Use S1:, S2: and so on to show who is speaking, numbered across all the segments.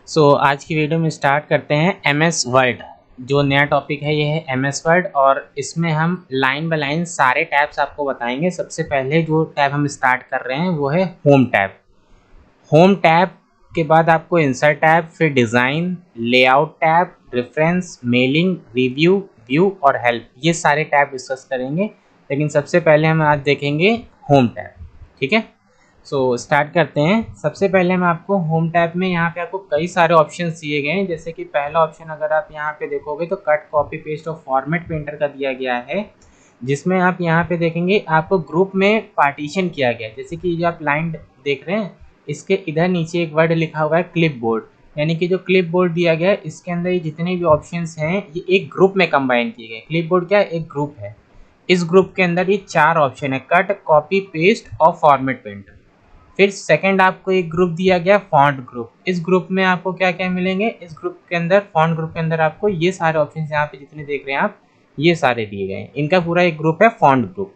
S1: आज की वीडियो में स्टार्ट करते हैं एमएस वर्ड। जो नया टॉपिक है ये है एमएस वर्ड और इसमें हम लाइन बाय लाइन सारे टैब्स आपको बताएंगे। सबसे पहले जो टैब हम स्टार्ट कर रहे हैं वो है होम टैब। होम टैब के बाद आपको इंसर्ट टैब, फिर design, layout tab, reference, mailing, review, view और हेल्प, ये सारे टैब डिस्कस करेंगे। लेकिन सबसे पहले हम आज देखेंगे होम टैब। ठीक है, स्टार्ट करते हैं। सबसे पहले मैं आपको होम टैब में यहाँ पे आपको कई सारे ऑप्शन दिए गए हैं। जैसे कि पहला ऑप्शन अगर आप यहाँ पे देखोगे तो कट, कॉपी, पेस्ट और फॉर्मेट पेंटर का दिया गया है, जिसमें आप यहाँ पे देखेंगे आपको ग्रुप में पार्टीशन किया गया है। जैसे कि जो आप लाइन देख रहे हैं इसके इधर नीचे एक वर्ड लिखा हुआ है क्लिप बोर्ड, यानी कि जो क्लिप बोर्ड दिया गया है इसके अंदर ये जितने भी ऑप्शंस हैं ये एक ग्रुप में कंबाइन किए गए। क्लिप बोर्ड क्या है? एक ग्रुप है। इस ग्रुप के अंदर ये 4 ऑप्शन है, कट, कॉपी, पेस्ट और फॉर्मेट पेंटर। फिर सेकंड आपको एक ग्रुप दिया गया फॉन्ट ग्रुप। इस ग्रुप में आपको क्या क्या मिलेंगे? इस ग्रुप के अंदर, फॉन्ट ग्रुप के अंदर आपको ये सारे ऑप्शन यहाँ पे जितने देख रहे हैं आप, ये सारे दिए गए हैं। इनका पूरा एक ग्रुप है फॉन्ट ग्रुप।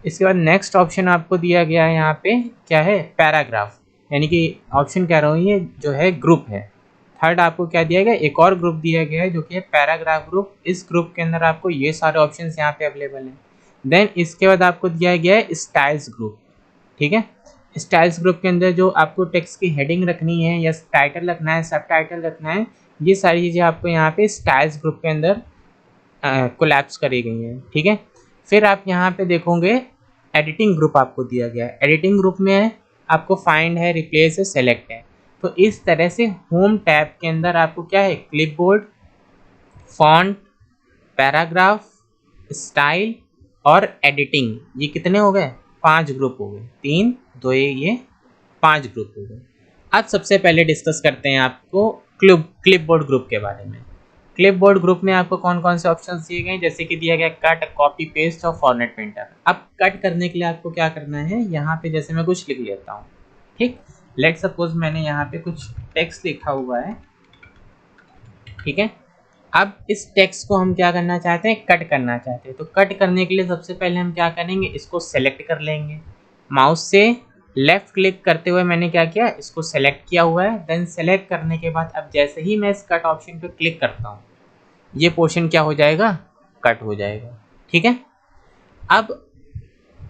S1: इसके बाद नेक्स्ट ऑप्शन आपको दिया गया है यहाँ पे क्या है? पैराग्राफ, यानी कि ऑप्शन कह रहा हूँ ये जो है ग्रुप है। थर्ड आपको क्या दिया गया? एक और ग्रुप दिया गया है जो कि है पैराग्राफ ग्रुप। इस ग्रुप के अंदर आपको ये सारे ऑप्शन यहाँ पे अवेलेबल हैं। देन इसके बाद आपको दिया गया है स्टाइल्स ग्रुप। ठीक है, स्टाइल्स ग्रुप के अंदर जो आपको टेक्स्ट की हेडिंग रखनी है या टाइटल रखना है, सब टाइटल रखना है, ये सारी चीज़ें आपको यहाँ पे स्टाइल्स ग्रुप के अंदर कोलैप्स करी गई हैं। ठीक है, फिर आप यहाँ पे देखोगे एडिटिंग ग्रुप आपको दिया गया है। एडिटिंग ग्रुप में आपको फाइंड है, रिप्लेस है, सेलेक्ट है। तो इस तरह से होम टैब के अंदर आपको क्या है? क्लिपबोर्ड, फॉन्ट, पैराग्राफ, स्टाइल और एडिटिंग, ये कितने हो गए? 5 ग्रुप हो गए। 3 2 ये 5 ग्रुप हो गए। अब सबसे पहले डिस्कस करते हैं आपको क्लिपबोर्ड ग्रुप के बारे में। क्लिपबोर्ड ग्रुप में आपको कौन कौन से ऑप्शन दिए गए? जैसे कि दिया गया कट, कॉपी, पेस्ट और फॉर्मेट पेंटर। अब कट करने के लिए आपको क्या करना है? यहाँ पे जैसे मैं कुछ लिख लेता हूँ। ठीक, लेट सपोज मैंने यहाँ पे कुछ टेक्स्ट लिखा हुआ है। ठीक है, अब इस टेक्स्ट को हम क्या करना चाहते हैं? कट करना चाहते हैं। तो कट करने के लिए सबसे पहले हम क्या करेंगे? इसको सेलेक्ट कर लेंगे। माउस से लेफ्ट क्लिक करते हुए मैंने क्या किया? इसको सेलेक्ट किया हुआ है। देन सेलेक्ट करने के बाद अब जैसे ही मैं इस कट ऑप्शन पर क्लिक करता हूँ ये पोर्शन क्या हो जाएगा? कट हो जाएगा। ठीक है, अब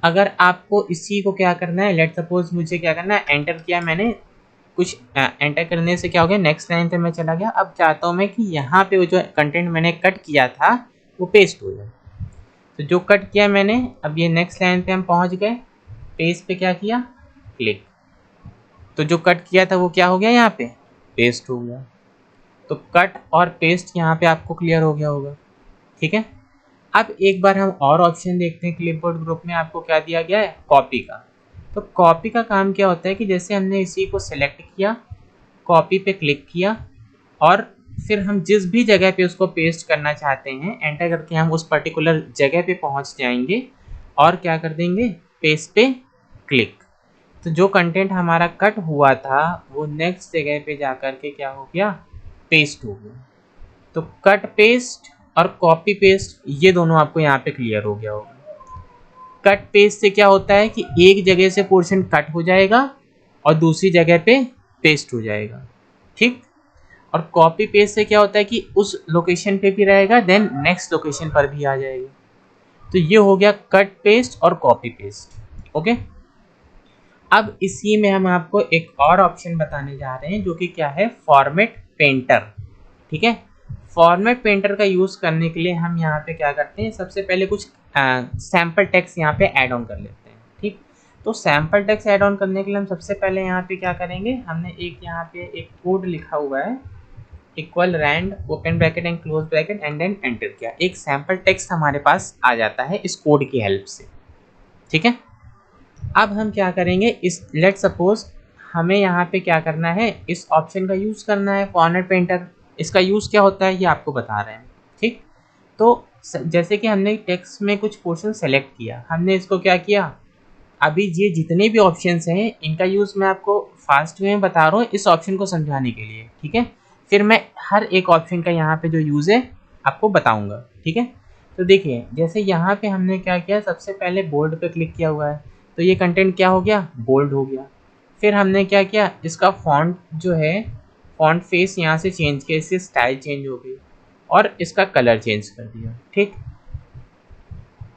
S1: अगर आपको इसी को क्या करना है, लेट सपोज मुझे क्या करना है, एंटर किया मैंने, कुछ एंटर करने से क्या हो गया? नेक्स्ट लाइन पे मैं चला गया। अब चाहता हूँ मैं कि यहाँ पे वो जो कंटेंट मैंने कट किया था वो पेस्ट हो जाए। तो जो कट किया मैंने, अब ये नेक्स्ट लाइन पे हम पहुँच गए, पेस्ट पे क्या किया? क्लिक। तो जो कट किया था वो क्या हो गया? यहाँ पे पेस्ट हो गया। तो कट और पेस्ट यहाँ पे आपको क्लियर हो गया होगा। ठीक है, अब एक बार हम और ऑप्शन देखते हैं। क्लिपबोर्ड ग्रुप में आपको क्या दिया गया है? कॉपी का। तो कॉपी का काम क्या होता है कि जैसे हमने इसी को सेलेक्ट किया, कॉपी पे क्लिक किया और फिर हम जिस भी जगह पे उसको पेस्ट करना चाहते हैं एंटर करके हम उस पर्टिकुलर जगह पे पहुंच जाएंगे और क्या कर देंगे? पेस्ट पे क्लिक। तो जो कंटेंट हमारा कट हुआ था वो नेक्स्ट जगह पे जाकर के क्या हो गया? पेस्ट हो गया। तो कट पेस्ट और कॉपी पेस्ट ये दोनों आपको यहाँ पे क्लियर हो गया होगा। कट पेस्ट से क्या होता है कि एक जगह से पोर्शन कट हो जाएगा और दूसरी जगह पे पेस्ट हो जाएगा। ठीक, और कॉपी पेस्ट से क्या होता है कि उस लोकेशन पे भी रहेगा देन नेक्स्ट लोकेशन पर भी आ जाएगा। तो ये हो गया कट पेस्ट और कॉपी पेस्ट। ओके, अब इसी में हम आपको एक और ऑप्शन बताने जा रहे हैं जो कि क्या है? Format painter. ठीक है, फॉर्मेट पेंटर का यूज़ करने के लिए हम यहाँ पे क्या करते हैं? सबसे पहले कुछ सैम्पल टेक्स्ट यहाँ पे ऐड ऑन कर लेते हैं। ठीक, तो सैम्पल टेक्स्ट ऐड ऑन करने के लिए हम सबसे पहले यहाँ पे क्या करेंगे? हमने एक यहाँ पे एक कोड लिखा हुआ है, equal rand open bracket and close bracket and then enter किया। एक सैम्पल टेक्स्ट हमारे पास आ जाता है इस कोड की हेल्प से। ठीक है, अब हम क्या करेंगे? इस लेट सपोज हमें यहाँ पे क्या करना है? इस ऑप्शन का यूज़ करना है, फॉर्मेट पेंटर। इसका यूज़ क्या होता है ये आपको बता रहे हैं। ठीक, तो जैसे कि हमने टेक्स्ट में कुछ पोर्शन सेलेक्ट किया, हमने इसको क्या किया? अभी ये जितने भी ऑप्शंस हैं इनका यूज़ मैं आपको फास्ट वे में बता रहा हूँ इस ऑप्शन को समझाने के लिए। ठीक है, फिर मैं हर एक ऑप्शन का यहाँ पे जो यूज़ है आपको बताऊँगा। ठीक है, तो देखिए जैसे यहाँ पे हमने क्या किया? सबसे पहले बोल्ड पे क्लिक किया हुआ है तो ये कंटेंट क्या हो गया? बोल्ड हो गया। फिर हमने क्या किया? इसका फॉन्ट जो है फॉन्ट फेस यहाँ से चेंज किया, इससे स्टाइल चेंज हो गई और इसका कलर चेंज कर दिया। ठीक,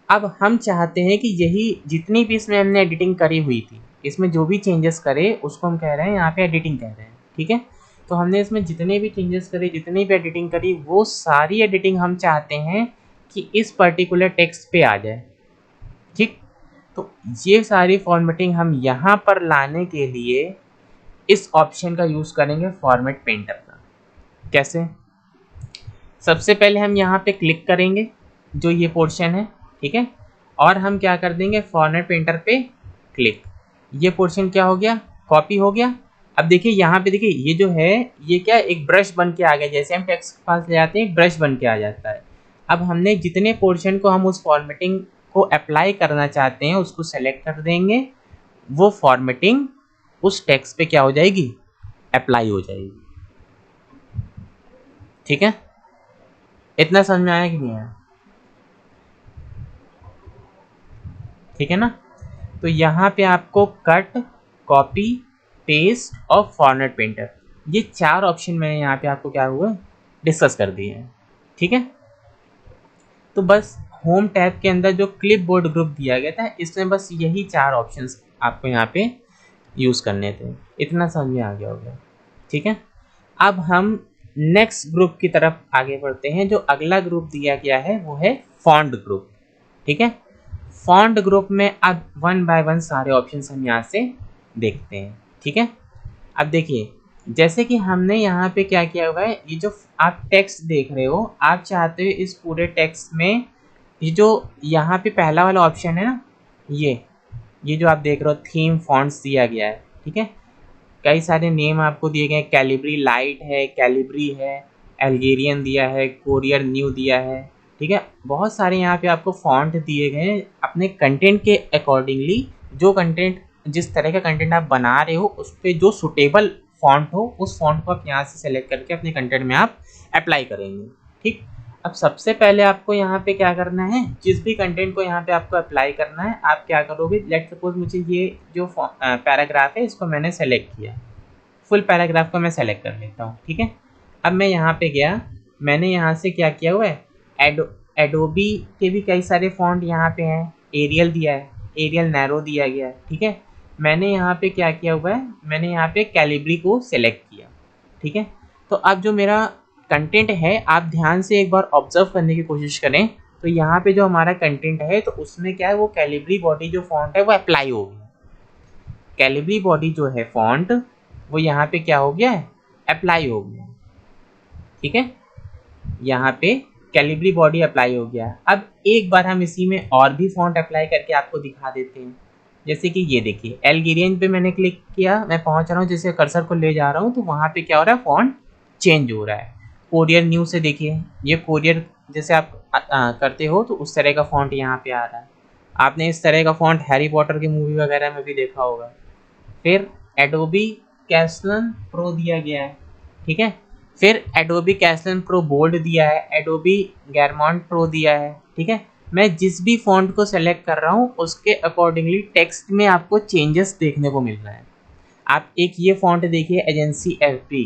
S1: अब हम चाहते हैं कि यही जितनी भी इसमें हमने एडिटिंग करी हुई थी, इसमें जो भी चेंजेस करे उसको हम कह रहे हैं यहाँ पे एडिटिंग कह रहे हैं। ठीक है, तो हमने इसमें जितने भी चेंजेस करे, जितनी भी एडिटिंग करी, वो सारी एडिटिंग हम चाहते हैं कि इस पर्टिकुलर टेक्स्ट पे आ जाए। ठीक, तो ये सारी फॉर्मेटिंग हम यहाँ पर लाने के लिए इस ऑप्शन का यूज़ करेंगे, फॉर्मेट पेंटर का। कैसे? सबसे पहले हम यहाँ पे क्लिक करेंगे जो ये पोर्शन है, ठीक है, और हम क्या कर देंगे, फॉर्मेट पेंटर पे क्लिक। ये पोर्शन क्या हो गया, कॉपी हो गया। अब देखिए यहाँ पे, देखिए ये जो है ये क्या, एक ब्रश बन के आ गया, जैसे हम टेक्स्ट के पास ले जाते हैं एक ब्रश बन के आ जाता है। अब हमने जितने पोर्शन को हम उस फॉर्मेटिंग को अप्लाई करना चाहते हैं उसको सेलेक्ट कर देंगे, वो फॉर्मेटिंग उस टेक्स्ट पे क्या हो जाएगी, अप्लाई हो जाएगी। ठीक है, इतना समझ में आया कि नहीं आया? ठीक है ना, तो यहाँ पे आपको कट, कॉपी, पेस्ट और फॉर्मेट पेंटर, ये 4 ऑप्शन मैंने यहाँ पे आपको क्या हुआ डिस्कस कर दिए हैं। ठीक है, तो बस होम टैब के अंदर जो क्लिपबोर्ड ग्रुप दिया गया था, इसमें बस यही 4 ऑप्शंस आपको यहाँ पे यूज़ करने थे। इतना समझ में आ गया होगा। ठीक है, अब हम नेक्स्ट ग्रुप की तरफ आगे बढ़ते हैं। जो अगला ग्रुप दिया गया है वो है फॉन्ट ग्रुप। ठीक है, फॉन्ट ग्रुप में अब 1 बाय 1 सारे ऑप्शंस हम यहाँ से देखते हैं। ठीक है, अब देखिए जैसे कि हमने यहाँ पे क्या किया हुआ है, ये जो आप टेक्स्ट देख रहे हो, आप चाहते हो इस पूरे टेक्स्ट में ये जो यहाँ पे पहला वाला ऑप्शन है ना, ये जो आप देख रहे हो थीम फॉन्ट्स दिया गया है। ठीक है, कई सारे नेम आपको दिए गए हैं, कैलिब्री लाइट है, कैलिब्री है, अल्गेरियन दिया है, कोरियर न्यू दिया है। ठीक है, बहुत सारे यहाँ पे आपको फॉन्ट दिए गए हैं अपने कंटेंट के अकॉर्डिंगली। जो कंटेंट, जिस तरह का कंटेंट आप बना रहे हो उस पर जो सुटेबल फॉन्ट हो, उस फॉन्ट को आप यहाँ से सेलेक्ट करके अपने कंटेंट में आप अप्लाई करेंगे। ठीक, अब सबसे पहले आपको यहाँ पे क्या करना है, जिस भी कंटेंट को यहाँ पे आपको अप्लाई करना है, आप क्या करोगे, लेट सपोज मुझे ये जो पैराग्राफ है इसको मैंने सेलेक्ट किया, फुल पैराग्राफ को मैं सेलेक्ट कर लेता हूँ। ठीक है, अब मैं यहाँ पे गया, मैंने यहाँ से क्या किया हुआ है, एडोबी के भी कई सारे फॉन्ट यहाँ पे हैं, एरियल दिया है, एरियल नैरो दिया गया है। ठीक है, मैंने यहाँ पे क्या किया हुआ है, मैंने यहाँ पे कैलिब्री को सेलेक्ट किया। ठीक है, तो अब जो मेरा कंटेंट है, आप ध्यान से एक बार ऑब्जर्व करने की कोशिश करें, तो यहाँ पे जो हमारा कंटेंट है तो उसमें क्या है, वो कैलिब्री बॉडी जो फॉन्ट है वो अप्लाई हो गया। कैलिब्री बॉडी जो है फॉन्ट वो यहाँ पे क्या हो गया है, अप्लाई हो गया। ठीक है, यहाँ पे कैलिब्री बॉडी अप्लाई हो गया। अब एक बार हम इसी में और भी फॉन्ट अप्लाई करके आपको दिखा देते हैं। जैसे कि ये देखिए, एल्गेरियन पे मैंने क्लिक किया, मैं पहुँच रहा हूँ, जैसे कर्सर को ले जा रहा हूँ तो वहाँ पे क्या हो रहा है, फॉन्ट चेंज हो रहा है। कोरियर न्यू से देखिए, ये कोरियर जैसे आप करते हो तो उस तरह का फॉन्ट यहाँ पे आ रहा है। आपने इस तरह का फॉन्ट हैरी पॉटर की मूवी वगैरह में भी देखा होगा। फिर एडोबी कैसलन प्रो दिया गया है। ठीक है, फिर एडोबी कैसलन प्रो बोल्ड दिया है, एडोबी गैरमॉन्ट प्रो दिया है। ठीक है, मैं जिस भी फॉन्ट को सेलेक्ट कर रहा हूँ उसके अकॉर्डिंगली टेक्स्ट में आपको चेंजेस देखने को मिल रहा है। आप एक ये फॉन्ट देखिए, एजेंसी एफबी।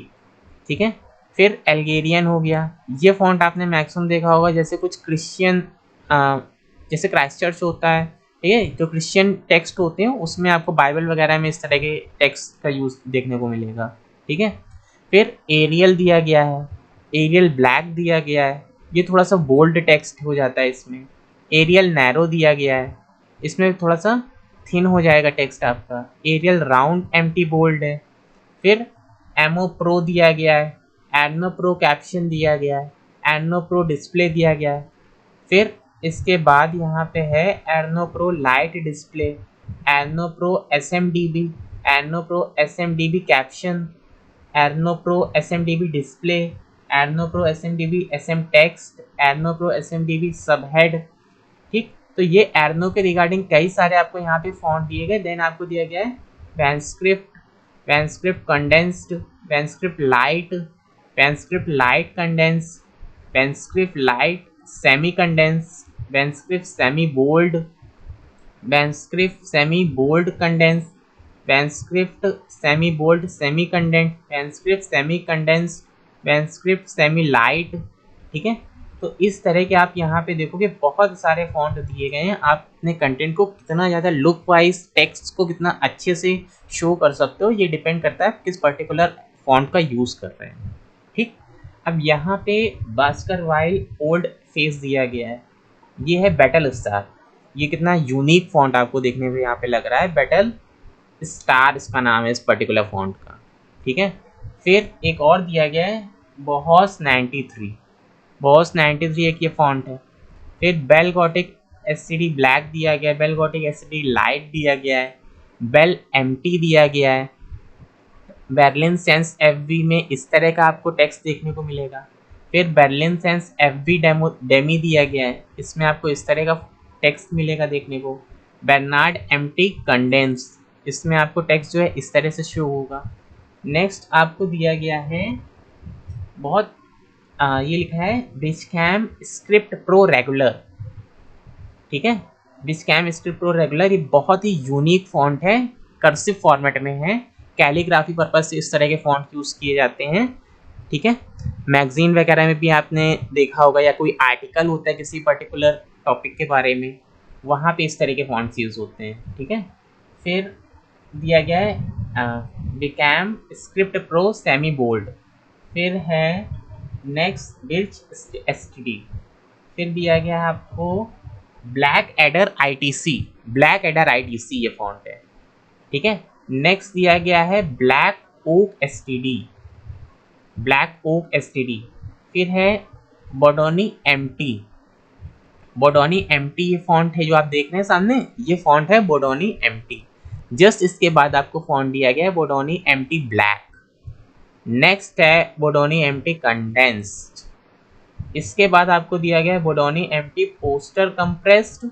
S1: ठीक है, फिर एल्गेरियन हो गया, ये फॉन्ट आपने मैक्सिमम देखा होगा, जैसे कुछ क्रिश्चियन, जैसे क्राइस्ट चर्च होता है, ठीक है, जो क्रिश्चियन टेक्स्ट होते हैं उसमें आपको बाइबल वगैरह में इस तरह के टेक्स्ट का यूज़ देखने को मिलेगा। ठीक है, फिर एरियल दिया गया है, एरियल ब्लैक दिया गया है, ये थोड़ा सा बोल्ड टेक्स्ट हो जाता है इसमें। एरियल नैरो दिया गया है, इसमें थोड़ा सा थिन हो जाएगा टेक्स्ट आपका। एरियल राउंड एम्प्टी बोल्ड है। फिर एमओ प्रो दिया गया है, एडनो प्रो कैप्शन दिया गया है, एडनो प्रो डिस्प्ले दिया गया है। फिर इसके बाद यहाँ पे है Arno Pro light display, Arno Pro SMDB, Arno Pro SMDB caption, Arno Pro SMDB display, Arno Pro SMDB SM text, Arno Pro SMDB subhead. ठीक, तो ये एडनो के रिगार्डिंग कई सारे आपको यहाँ पे फॉन्ट दिए गए। देन आपको दिया गया है Bahnschrift, Bahnschrift condensed, Bahnschrift light, Bahnschrift light condensed, Bahnschrift light semi condensed, Bahnschrift semi bold, Bahnschrift semi bold condensed, Bahnschrift semi bold, semi condensed, Bahnschrift semi condensed, Bahnschrift semi light. ठीक है, तो इस तरह के आप यहाँ पे देखोगे बहुत सारे फॉन्ट दिए गए हैं। आप अपने कंटेंट को कितना ज़्यादा लुक वाइज टेक्स्ट को कितना अच्छे से शो कर सकते हो, ये डिपेंड करता है किस पर्टिकुलर फॉन्ट का यूज़ कर रहे हैं। ठीक, अब यहाँ पे बास्कर वाइल ओल्ड फेस दिया गया है, ये है बैटल स्टार। ये कितना यूनिक फॉन्ट आपको देखने में यहाँ पे लग रहा है, बैटल स्टार इसका नाम है इस पर्टिकुलर फॉन्ट का। ठीक है, फिर एक और दिया गया है बॉस 93, बॉस 93 एक ये फॉन्ट है। फिर बेल गॉटिक एससीडी ब्लैक दिया गया है, बेल गॉटिक एससीडी लाइट दिया गया है, बेल एमटी दिया गया है। बेर्लिन सेंस एफवी में इस तरह का आपको टेक्स्ट देखने को मिलेगा। फिर बेर्लिन सेंस एफवी डेमी दिया गया है, इसमें आपको इस तरह का टेक्स्ट मिलेगा देखने को। बेर्नार्ड एमटी कंडेंस, इसमें आपको टेक्स्ट जो है इस तरह से शो होगा। नेक्स्ट आपको दिया गया है बहुत ये लिखा है बिस्कैम स्क्रिप्ट प्रो रेगुलर। ठीक है, बिस्कैम स्क्रिप्ट प्रो रेगुलर ये बहुत ही यूनिक फॉन्ट है, कर्सिव फॉर्मेट में है, कैलीग्राफी पर्पज से इस तरह के फॉन्ट यूज़ किए जाते हैं। ठीक है, मैगजीन वगैरह में भी आपने देखा होगा, या कोई आर्टिकल होता है किसी पर्टिकुलर टॉपिक के बारे में, वहाँ पे इस तरह के फॉन्ट्स यूज़ होते हैं। ठीक है, फिर दिया गया है Bickham script pro semibold. फिर है नेक्स्ट बिल्च एसटीडी। फिर दिया गया है आपको Blackadder ITC, Blackadder ITC ये फॉन्ट है। ठीक है, नेक्स्ट दिया गया है Black Oak STD, Black Oak STD. फिर है बोडोनी एमटी, बोडोनी एमटी ये फॉन्ट है जो आप देख रहे हैं सामने, ये फॉन्ट है बोडोनी एमटी। जस्ट इसके बाद आपको फॉन्ट दिया गया है बोडोनी एमटी ब्लैक। नेक्स्ट है बोडोनी एमटी कंडेंस्ड। इसके बाद आपको दिया गया है Bodoni MT poster compressed.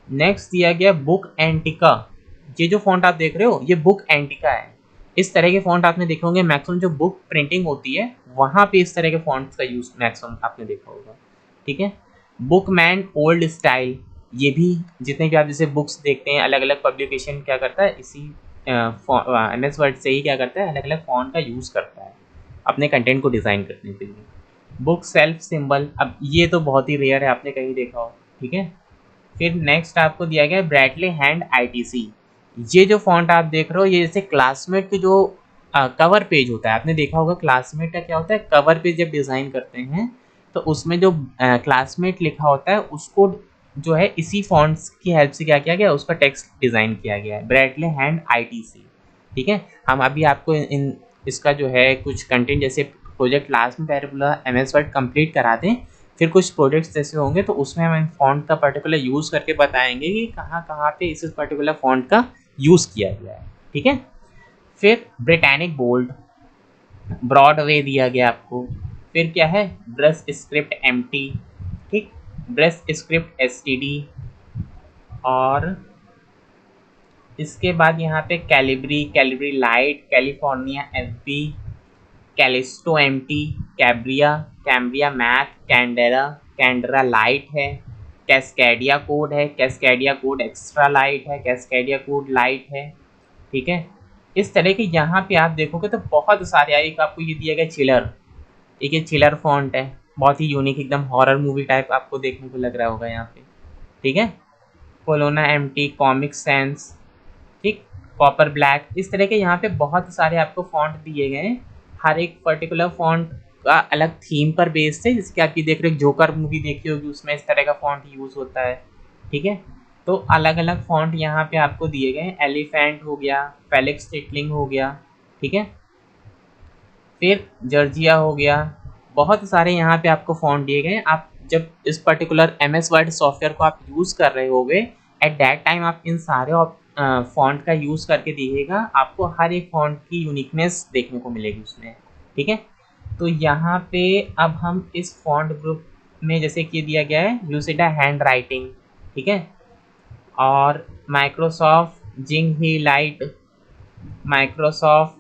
S1: Next दिया गया बुक एंटिका, ये जो फॉन्ट आप देख रहे हो ये बुक एंटिका है। इस तरह के फॉन्ट आपने देखे होंगे, मैक्सिमम जो बुक प्रिंटिंग होती है वहाँ पे इस तरह के फॉन्ट्स का यूज मैक्सिमम आपने देखा होगा। ठीक है, बुकमैन ओल्ड स्टाइल, ये भी जितने भी आप जैसे बुक्स देखते हैं अलग अलग पब्लिकेशन क्या करता है, इसी MS वर्ड से ही क्या करता है, अलग अलग फॉन्ट का यूज़ करता है अपने कंटेंट को डिज़ाइन करने के लिए। बुक सेल्फ सिंबल, अब ये तो बहुत ही रेयर है, आपने कहीं देखा हो। ठीक है, फिर नेक्स्ट आपको दिया गया है ब्रैडली हैंड आईटीसी। ये जो फॉन्ट आप देख रहे हो ये जैसे क्लासमेट के जो कवर पेज होता है, आपने देखा होगा क्लासमेट का क्या होता है, कवर पेज जब डिज़ाइन करते हैं तो उसमें जो क्लासमेट लिखा होता है उसको जो है इसी फॉन्ट्स की हेल्प से क्या किया गया, उसका टेक्स्ट डिज़ाइन किया गया है, ब्रैडली हैंड आईटीसी। ठीक है, हम अभी आपको इन इसका जो है कुछ कंटेंट जैसे प्रोजेक्ट लास्ट में पर्टिकुलर MS वर्ड कंप्लीट करा दें, फिर कुछ प्रोजेक्ट्स जैसे होंगे तो उसमें हम फॉन्ट का पर्टिकुलर यूज़ करके बताएंगे कि कहाँ कहाँ पे इस पर्टिकुलर फॉन्ट का यूज़ किया गया है। ठीक है, फिर ब्रिटानिक बोल्ड, ब्रॉडवे दिया गया आपको। फिर क्या है ब्रश स्क्रिप्ट एमटी, ठीक, ब्रश स्क्रिप्ट एसटीडी। और इसके बाद यहाँ पे Calibri, Calibri light, California FB, Calisto MT, Cambria, Cambria math, Candara, Candara light है, कैस्केडिया कोड है, कैस्केडिया कोड एक्स्ट्रा लाइट है, कैस्केडिया कोड लाइट है। ठीक है, इस तरह के यहाँ पे आप देखोगे तो बहुत सारे, एक आपको ये दिया गया चिलर, एक ये चिलर फॉन्ट है, बहुत ही यूनिक, एकदम हॉरर मूवी टाइप आपको देखने को लग रहा होगा यहाँ पे। ठीक है, कोलोना एमटी, कॉमिक सेंस, ठीक, कॉपर ब्लैक, इस तरह के यहाँ पे बहुत सारे आपको फॉन्ट दिए गए हैं। हर एक पर्टिकुलर फॉन्ट का अलग थीम पर बेस्ड है, जिसके आप ये देख रहे हो जोकर मूवी देखी होगी, उसमें इस तरह का फॉन्ट यूज़ होता है। ठीक है, तो अलग अलग फॉन्ट यहाँ पे आपको दिए गए हैं, एलिफेंट हो गया, फेलिक्स टिटलिंग हो गया। ठीक है, फिर जर्जिया हो गया, बहुत सारे यहाँ पे आपको फॉन्ट दिए गए हैं। आप जब इस पर्टिकुलर MS वर्ड सॉफ्टवेयर को आप यूज़ कर रहे होगे, एट दैट टाइम आप इन सारे फॉन्ट का यूज़ करके देखिएगा, आपको हर एक फॉन्ट की यूनिकनेस देखने को मिलेगी उसमें। ठीक है, तो यहाँ पे अब हम इस फॉन्ट ग्रुप में जैसे कि दिया गया है लूसिडा हैंड राइटिंग, ठीक है, और माइक्रोसॉफ्ट जिंग ही लाइट, माइक्रोसॉफ्ट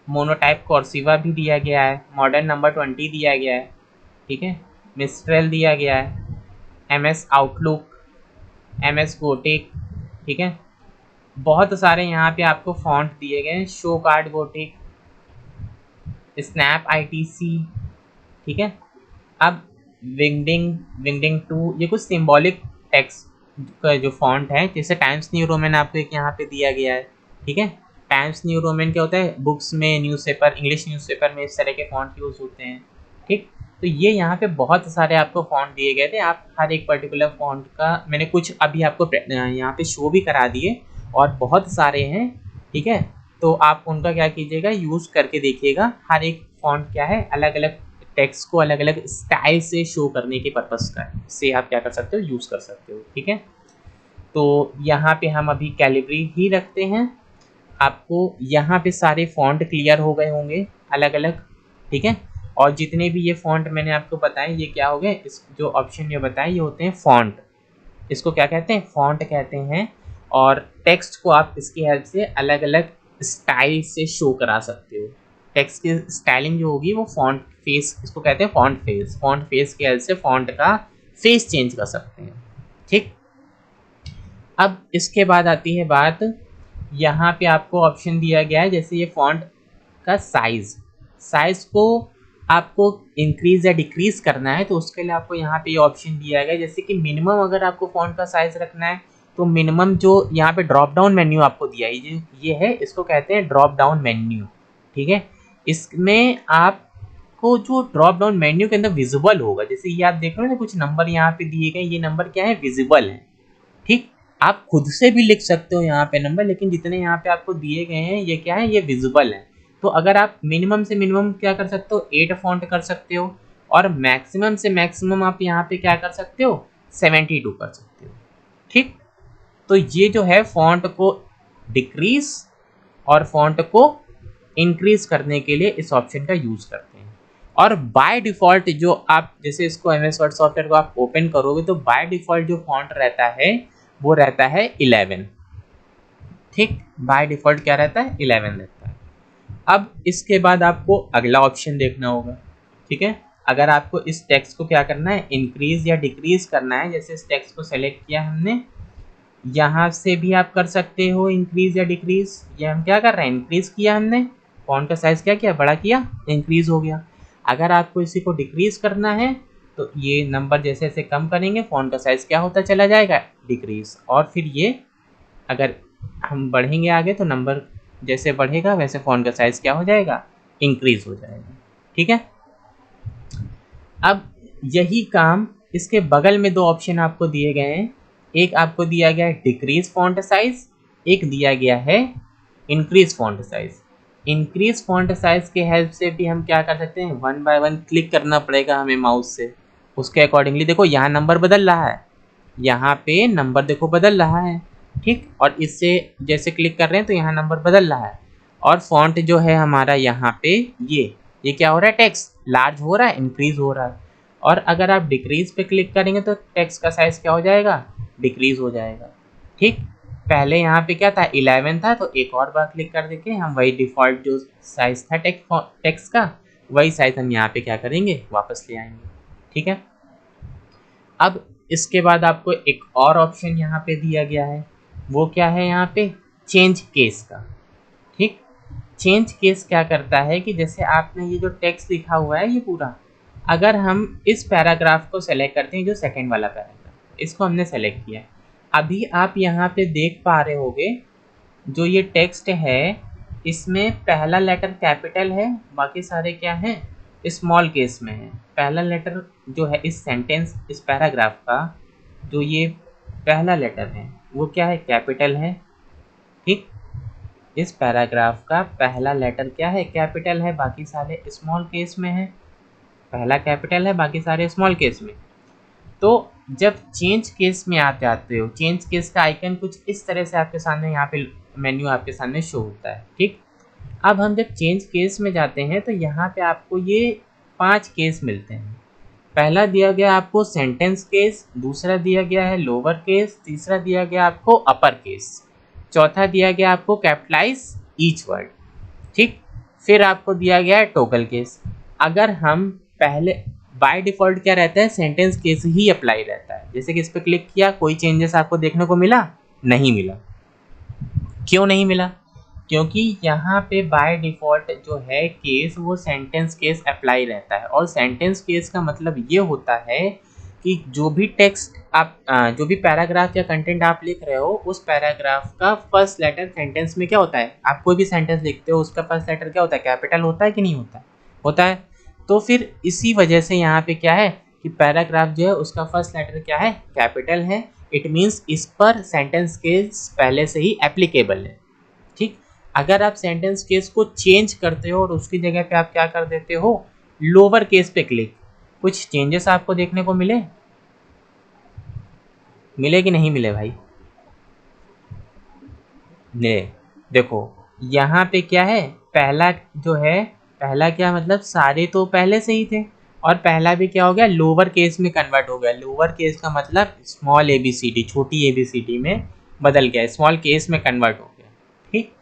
S1: मोनोटाइप कॉर्सिवा भी दिया गया है, मॉडर्न नंबर 20 दिया गया है। ठीक है, मिस्ट्रेल दिया गया है, MS आउटलुक, MS गोटिक, ठीक है, बहुत सारे यहाँ पे आपको फॉन्ट दिए गए हैं, show card Gothic, snap ITC, ठीक है। अब विंगडिंग, विंगडिंग 2, ये कुछ सिंबॉलिक टेक्स्ट का जो फॉन्ट है, जैसे टाइम्स न्यू रोमन आपको एक यहाँ पे दिया गया है, ठीक है। टाइम्स न्यू रोमन क्या होता है, बुक्स में, न्यूज़पेपर, इंग्लिश न्यूज़पेपर में इस तरह के फॉन्ट यूज़ होते हैं, ठीक। तो ये यहाँ पे बहुत सारे आपको फॉन्ट दिए गए थे, आप हर एक पर्टिकुलर फॉन्ट का मैंने कुछ अभी आपको यहाँ पे शो भी करा दिए, और बहुत सारे हैं, ठीक है। तो आप उनका क्या कीजिएगा, यूज़ करके देखिएगा। हर एक फॉन्ट क्या है, अलग अलग टेक्स्ट को अलग अलग स्टाइल से शो करने के पर्पस का है, इससे आप क्या कर सकते हो, यूज़ कर सकते हो, ठीक है। तो यहाँ पे हम अभी कैलिब्री ही रखते हैं। आपको यहाँ पे सारे फॉन्ट क्लियर हो गए होंगे अलग अलग, ठीक है। और जितने भी ये फॉन्ट मैंने आपको बताए, ये क्या हो गए, इस जो ऑप्शन ये बताए, ये होते हैं फॉन्ट। इसको क्या कहते हैं, फॉन्ट कहते हैं। और टेक्स्ट को आप इसकी हेल्प से अलग अलग स्टाइल से शो करा सकते हो। टेक्स्ट की स्टाइलिंग जो होगी वो फॉन्ट फेस, इसको कहते हैं फॉन्ट फेस। फॉन्ट फेस की हेल्प से फॉन्ट का फेस चेंज कर सकते हैं, ठीक। अब इसके बाद आती है बात, यहाँ पे आपको ऑप्शन दिया गया है, जैसे ये फॉन्ट का साइज़ को आपको इंक्रीज या डिक्रीज करना है, तो उसके लिए आपको यहाँ पे ये ऑप्शन दिया गया है। जैसे कि मिनिमम अगर आपको फॉन्ट का साइज़ रखना है, तो मिनिमम जो यहाँ पे ड्रॉप डाउन मेन्यू आपको दिया है, ये है, इसको कहते हैं ड्रॉप डाउन मेन्यू, ठीक है। इसमें आपको जो ड्रॉप डाउन मेन्यू के अंदर विजिबल होगा, जैसे ये आप देख रहे हो ना, कुछ नंबर यहाँ पे दिए गए, ये नंबर क्या है, विजिबल है, ठीक। आप खुद से भी लिख सकते हो यहाँ पे नंबर, लेकिन जितने यहाँ पे आपको दिए गए हैं, ये क्या है, ये विजिबल है। तो अगर आप मिनिमम से मिनिमम क्या कर सकते हो, 8 फॉन्ट कर सकते हो, और मैक्सिमम से मैक्सिमम आप यहाँ पे क्या कर सकते हो, 72 कर सकते हो, ठीक। तो ये जो है फॉन्ट को डिक्रीज और फॉन्ट को इंक्रीज करने के लिए इस ऑप्शन का यूज करते हैं। और बाय डिफ़ॉल्ट जो आप, जैसे इसको एमएस वर्ड सॉफ्टवेयर को आप ओपन करोगे, तो बाय डिफ़ॉल्ट जो फॉन्ट रहता है वो रहता है 11, ठीक। बाय डिफ़ॉल्ट क्या रहता है, 11 रहता है। अब इसके बाद आपको अगला ऑप्शन देखना होगा, ठीक है। अगर आपको इस टेक्स्ट को क्या करना है, इंक्रीज या डिक्रीज करना है, जैसे इस टेक्स्ट को सेलेक्ट किया हमने, यहाँ से भी आप कर सकते हो इंक्रीज या डिक्रीज। ये हम क्या कर रहे हैं, इंक्रीज किया हमने, फॉन्ट का साइज क्या किया, बड़ा किया, इंक्रीज हो गया। अगर आपको इसी को डिक्रीज करना है, तो ये नंबर जैसे जैसे कम करेंगे, फॉन्ट का साइज क्या होता चला जाएगा, डिक्रीज। और फिर ये अगर हम बढ़ेंगे आगे, तो नंबर जैसे बढ़ेगा वैसे फॉन्ट का साइज क्या हो जाएगा, इंक्रीज हो जाएगा, ठीक है। अब यही काम इसके बगल में दो ऑप्शन आपको दिए गए हैं, एक आपको दिया गया है डिक्रीज फॉन्ट साइज, एक दिया गया है increase font size. Increase font size के हेल्प से भी हम क्या कर सकते हैं, 1 बाय 1 क्लिक करना पड़ेगा हमें माउस से, उसके अकॉर्डिंगली। देखो यहाँ नंबर बदल रहा है, यहाँ पे नंबर देखो बदल रहा है, ठीक। और इससे जैसे क्लिक कर रहे हैं तो यहाँ नंबर बदल रहा है, और फॉन्ट जो है हमारा यहाँ पे ये क्या हो रहा है, टेक्स्ट लार्ज हो रहा है, इंक्रीज हो रहा है। और अगर आप डिक्रीज पे क्लिक करेंगे तो टेक्स्ट का साइज क्या हो जाएगा, डिक्रीज हो जाएगा, ठीक। पहले यहाँ पे क्या था, 11 था, तो एक और बार क्लिक कर देके हम वही डिफ़ॉल्ट जो साइज था टेक्स्ट का, वही साइज हम यहाँ पे क्या करेंगे, वापस ले आएंगे, ठीक है। अब इसके बाद आपको एक और ऑप्शन यहाँ पे दिया गया है, वो क्या है, यहाँ पे चेंज केस का, ठीक। चेंज केस क्या करता है कि जैसे आपने ये जो टेक्स्ट लिखा हुआ है ये पूरा, अगर हम इस पैराग्राफ को सेलेक्ट करते हैं, जो सेकंड वाला पैराग्राफ, इसको हमने सेलेक्ट किया, अभी आप यहाँ पे देख पा रहे होगे, जो ये टेक्स्ट है इसमें पहला लेटर कैपिटल है, बाकी सारे क्या हैं, स्मॉल केस में है। पहला लेटर जो है इस सेंटेंस, इस पैराग्राफ का जो ये पहला लेटर है वो क्या है, कैपिटल है, ठीक। इस पैराग्राफ का पहला लेटर क्या है, कैपिटल है, बाकी सारे स्मॉल केस में है। पहला कैपिटल है, बाकी सारे स्मॉल केस में। तो जब चेंज केस में आप जाते हो, चेंज केस का आइकन कुछ इस तरह से आपके सामने यहाँ पे मेन्यू आपके सामने शो होता है, ठीक। अब हम जब चेंज केस में जाते हैं तो यहाँ पे आपको ये 5 केस मिलते हैं। पहला दिया गया आपको सेंटेंस केस, दूसरा दिया गया है लोअर केस, तीसरा दिया गया आपको अपर केस, चौथा दिया गया आपको कैपिटलाइज ईच वर्ड, ठीक। फिर आपको दिया गया है टोगल केस। अगर हम पहले, बाय डिफ़ॉल्ट क्या रहता है, सेंटेंस केस ही अप्लाई रहता है। जैसे कि इस पर क्लिक किया, कोई चेंजेस आपको देखने को मिला, नहीं मिला। क्यों नहीं मिला? क्योंकि यहाँ पे बाय डिफ़ॉल्ट जो है केस वो सेंटेंस केस अप्लाई रहता है, और सेंटेंस केस का मतलब ये होता है कि जो भी टेक्स्ट आप जो भी पैराग्राफ या कंटेंट आप लिख रहे हो, उस पैराग्राफ का फर्स्ट लेटर सेंटेंस में क्या होता है, आप कोई भी सेंटेंस लिखते हो उसका फर्स्ट लेटर क्या होता है, कैपिटल होता है कि नहीं होता है? होता है। तो फिर इसी वजह से यहाँ पे क्या है कि पैराग्राफ जो है उसका फर्स्ट लेटर क्या है, कैपिटल है। इट मीन्स इस पर सेंटेंस केस पहले से ही एप्लीकेबल है। ठीक, अगर आप सेंटेंस केस को चेंज करते हो और उसकी जगह पे आप क्या कर देते हो, लोअर केस पे क्लिक, कुछ चेंजेस आपको देखने को मिले कि नहीं मिले भाई? ले देखो यहाँ पे क्या है, पहला जो है, पहला क्या मतलब सारे तो पहले से ही थे, और पहला भी क्या हो गया, लोअर केस में कन्वर्ट हो गया। लोअर केस का मतलब small A B C D, छोटी ए बी सी डी में बदल गया, स्मॉल केस में कन्वर्ट हो गया। ठीक,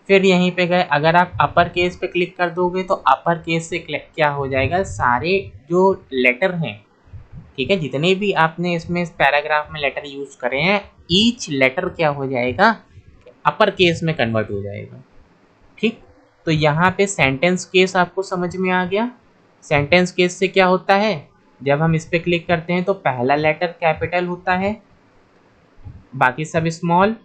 S1: फिर यहीं पे गए, अगर आप अपर केस पे क्लिक कर दोगे तो अपर केस से क्या हो जाएगा, सारे जो लेटर हैं, ठीक है, जितने भी आपने इसमें इस पैराग्राफ में लेटर यूज करे हैं, ईच लेटर क्या हो जाएगा, अपर केस में कन्वर्ट हो जाएगा। ठीक, तो यहाँ पे सेंटेंस केस आपको समझ में आ गया। सेंटेंस केस से क्या होता है, जब हम इस पे क्लिक करते हैं तो पहला लेटर कैपिटल होता है, बाकी सब स्मॉल।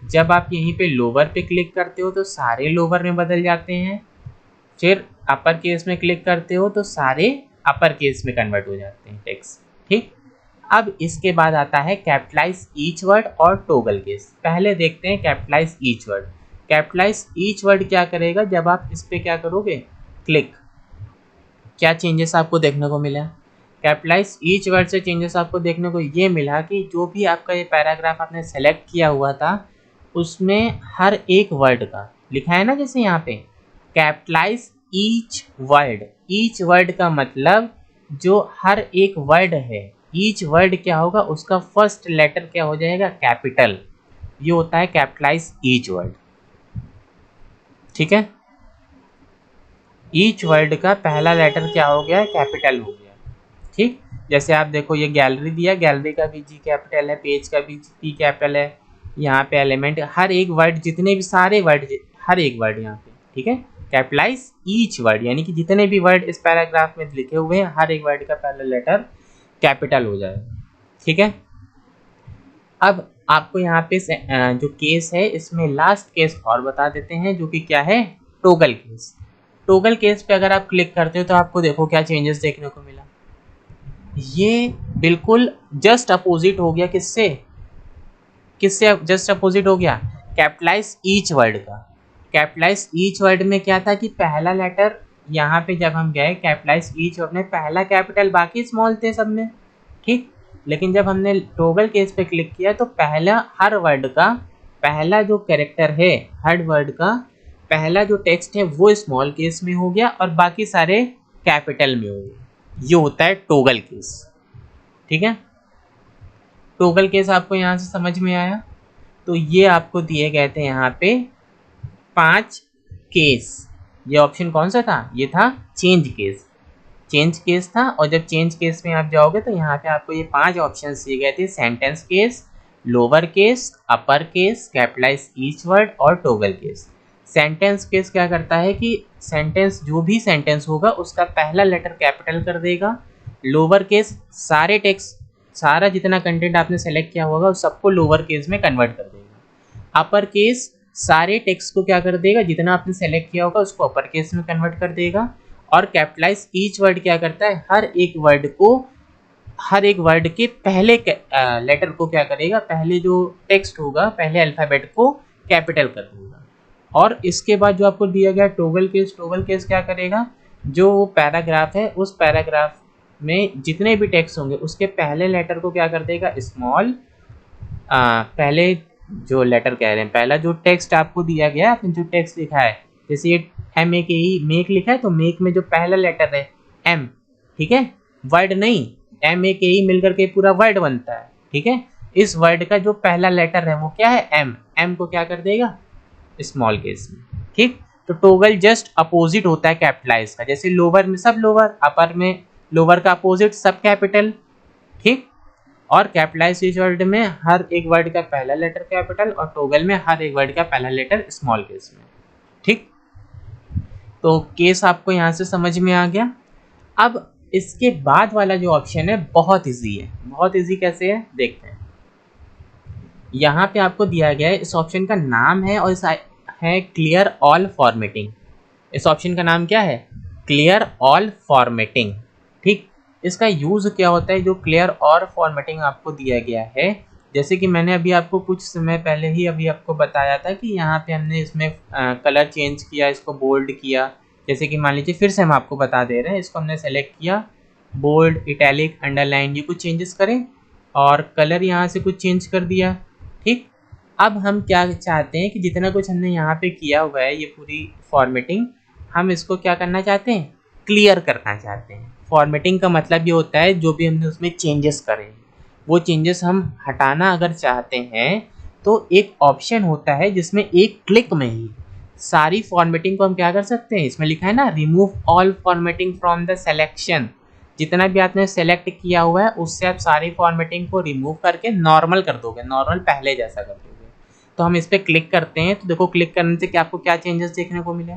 S1: जब आप यहीं पे लोअर पे क्लिक करते हो तो सारे लोअर में बदल जाते हैं, फिर अपर केस में क्लिक करते हो तो सारे अपर केस में कन्वर्ट हो जाते हैं टेक्स्ट। ठीक, अब इसके बाद आता है कैपिटलाइज ईच वर्ड और टोगल केस। पहले देखते हैं capitalize each word. Capitalize each word क्या करेगा, जब आप इस पे क्या करोगे क्लिक, क्या चेंजेस आपको देखने को मिला? कैपिटलाइज ईच वर्ड से चेंजेस आपको देखने को ये मिला कि जो भी आपका ये पैराग्राफ आपने सेलेक्ट किया हुआ था उसमें हर एक वर्ड का लिखा है ना, जैसे यहाँ पे कैपिटलाइज ईच वर्ड का मतलब जो हर एक वर्ड है, ईच वर्ड क्या होगा, उसका फर्स्ट लेटर क्या हो जाएगा, कैपिटल। ये होता है कैपिटलाइज ईच वर्ड। ठीक है, ईच वर्ड का पहला लेटर क्या हो गया, कैपिटल हो गया। ठीक, जैसे आप देखो ये गैलरी दिया, गैलरी का भी जी कैपिटल है, पेज का भी पी कैपिटल है, यहाँ पे एलिमेंट, हर एक वर्ड, जितने भी सारे वर्ड, हर एक वर्ड यहाँ पे, ठीक है, कैपिटलाइज ईच वर्ड, यानी कि जितने भी वर्ड इस पैराग्राफ में लिखे हुए हैं हर एक वर्ड का पहला लेटर कैपिटल हो जाएगा। ठीक है, अब आपको यहाँ पे जो केस है इसमें लास्ट केस और बता देते हैं, जो कि क्या है, टोगल केस। टोगल केस पे अगर आप क्लिक करते हो तो आपको देखो क्या चेंजेस देखने को मिला, ये बिल्कुल जस्ट अपोजिट हो गया, किससे जस्ट अपोजिट हो गया, कैपिटलाइज ईच वर्ड का। कैपिटलाइज ईच वर्ड में क्या था कि पहला लेटर यहाँ पे जब हम गए कैपिटलाइज ईच वर्ड में पहला कैपिटल, बाकी स्मॉल थे सब में। ठीक, लेकिन जब हमने टोगल केस पे क्लिक किया तो पहला हर वर्ड का पहला जो कैरेक्टर है, हर वर्ड का पहला जो टेक्स्ट है वो स्मॉल केस में हो गया और बाकी सारे कैपिटल में हो गए। ये होता है टोगल केस। ठीक है, टोगल केस आपको यहाँ से समझ में आया? तो ये आपको दिए गए थे यहाँ पे 5 केस। ये ऑप्शन कौन सा था, ये था चेंज केस। चेंज केस था, और जब चेंज केस में आप जाओगे तो यहाँ पे आपको ये 5 ऑप्शन दिए गए थे, sentence case, lower case, upper case, capitalize each word और टोगल केस। सेंटेंस केस क्या करता है कि सेंटेंस, जो भी सेंटेंस होगा उसका पहला लेटर कैपिटल कर देगा। लोअर केस सारे टेक्स्ट, सारा जितना कंटेंट आपने सेलेक्ट किया होगा उस सबको लोअर केस में कन्वर्ट कर देगा। अपर केस सारे टेक्स्ट को क्या कर देगा, जितना आपने सेलेक्ट किया होगा उसको अपर केस में कन्वर्ट कर देगा। और कैपिटलाइज ईच वर्ड क्या करता है, हर एक वर्ड के पहले लेटर को क्या करेगा, पहले जो टेक्स्ट होगा पहले अल्फ़ाबेट को कैपिटल कर देगा। और इसके बाद जो आपको दिया गया टोगल केस क्या करेगा, जो पैराग्राफ है उस पैराग्राफ में जितने भी टेक्स्ट होंगे उसके पहले लेटर को क्या कर देगा, स्मॉल, पहले जो लेटर कह रहे हैं, पहला जो टेक्स्ट आपको दिया गया, आपने जो टेक्स्ट लिखा है, जैसे ये MEKE मेक लिखा है तो मेक में जो पहला लेटर है M, ठीक है, वर्ड नहीं, MEKE मिलकर के पूरा वर्ड बनता है। ठीक है, इस वर्ड का जो पहला लेटर है वो क्या है, M को क्या कर देगा, स्मॉल केस में। ठीक, तो टोगल जस्ट अपोजिट होता है कैपिटलाइज का, जैसे लोअर में सब लोअर, अपर में लोअर का अपोजिट सब कैपिटल। ठीक, और कैपिटलाइज स्विच वर्ड में हर एक वर्ड का पहला लेटर कैपिटल और टॉगल में हर एक वर्ड का पहला लेटर स्मॉल केस में। ठीक, तो केस आपको यहाँ से समझ में आ गया। अब इसके बाद वाला जो ऑप्शन है बहुत इजी है। बहुत इजी कैसे है देखते हैं। यहाँ पे आपको दिया गया है, इस ऑप्शन का नाम है और इस है क्लियर ऑल फॉर्मेटिंग। इस ऑप्शन का नाम क्या है? Clear all formatting. ठीक, इसका यूज़ क्या होता है? जो क्लियर ऑल फॉर्मेटिंग आपको दिया गया है, जैसे कि मैंने अभी आपको कुछ समय पहले ही अभी आपको बताया था कि यहाँ पे हमने इसमें कलर चेंज किया, इसको बोल्ड किया। जैसे कि मान लीजिए फिर से हम आपको बता दे रहे हैं, इसको हमने सेलेक्ट किया, बोल्ड, इटैलिक, अंडरलाइन, ये कुछ चेंजेस करें और कलर यहाँ से कुछ चेंज कर दिया। ठीक, अब हम क्या चाहते हैं कि जितना कुछ हमने यहाँ पे किया हुआ है, ये पूरी फॉर्मेटिंग, हम इसको क्या करना चाहते हैं? क्लियर करना चाहते हैं। फॉर्मेटिंग का मतलब ये होता है जो भी हमने उसमें चेंजेस करे वो चेंजेस हम हटाना अगर चाहते हैं तो एक ऑप्शन होता है जिसमें एक क्लिक में ही सारी फॉर्मेटिंग को हम क्या कर सकते हैं। इसमें लिखा है ना, remove all formatting from the selection. जितना भी आपने सेलेक्ट किया हुआ है उससे आप सारी फॉर्मेटिंग को रिमूव करके नॉर्मल कर दोगे, नॉर्मल पहले जैसा कर दोगे। तो हम इस पर क्लिक करते हैं, तो देखो क्लिक करने से क्या आपको क्या चेंजेस देखने को मिले।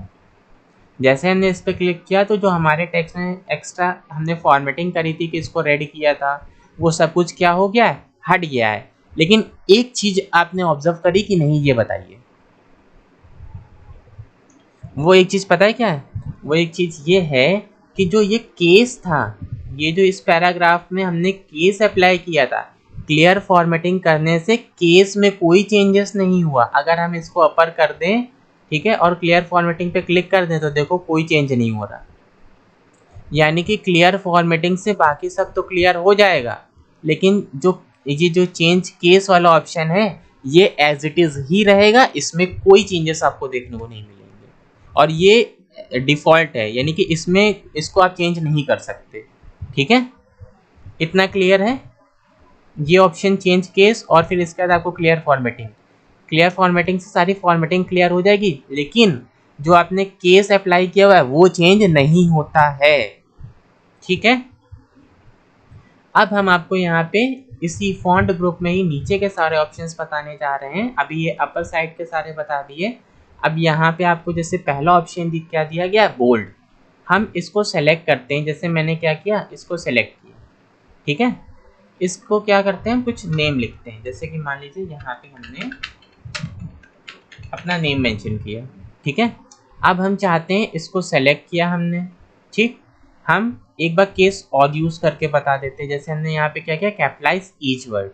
S1: जैसे हमने इस पर क्लिक किया तो जो हमारे टेक्स्ट में एक्स्ट्रा हमने फॉर्मेटिंग करी थी कि इसको रेडी किया था, वो सब कुछ क्या हो गया है? हट गया है। लेकिन एक चीज़ आपने ऑब्जर्व करी कि नहीं, ये बताइए। वो एक चीज़ पता है क्या है? वो एक चीज़ ये है कि जो ये केस था, ये जो इस पैराग्राफ में हमने केस अप्लाई किया था, क्लियर फॉर्मेटिंग करने से केस में कोई चेंजेस नहीं हुआ। अगर हम इसको अपर कर दें, ठीक है, और क्लियर फॉर्मेटिंग पे क्लिक कर दें तो देखो कोई चेंज नहीं हो रहा। यानी कि क्लियर फॉर्मेटिंग से बाकी सब तो क्लियर हो जाएगा, लेकिन जो चेंज केस वाला ऑप्शन है ये एज इट इज़ ही रहेगा, इसमें कोई चेंजेस आपको देखने को नहीं मिलेंगे और ये डिफ़ॉल्ट है, यानी कि इसमें इसको आप चेंज नहीं कर सकते। ठीक है, इतना क्लियर है? ये ऑप्शन चेंज केस और फिर इसके बाद आपको क्लियर फॉर्मेटिंग। क्लियर फॉर्मेटिंग से सारी फॉर्मेटिंग क्लियर हो जाएगी, लेकिन जो आपने केस अप्लाई किया हुआ है वो चेंज नहीं होता है। ठीक है, अब हम आपको यहाँ पे इसी फॉन्ट ग्रुप में ही नीचे के सारे ऑप्शंस बताने जा रहे हैं। अभी ये अपर साइड के सारे बता दिए। अब यहाँ पे आपको जैसे पहला ऑप्शन क्या दिया गया, बोल्ड। हम इसको सेलेक्ट करते हैं, जैसे मैंने क्या किया, इसको सेलेक्ट किया। ठीक है, इसको क्या करते हैं, कुछ नेम लिखते हैं। जैसे कि मान लीजिए यहाँ पे हमने अपना नेम मेंशन किया। ठीक है, अब हम चाहते हैं, इसको सेलेक्ट किया हमने। ठीक, हम एक बार केस और यूज़ करके बता देते हैं। जैसे हमने यहाँ पे क्या किया, कैपिटलाइज ईच वर्ड।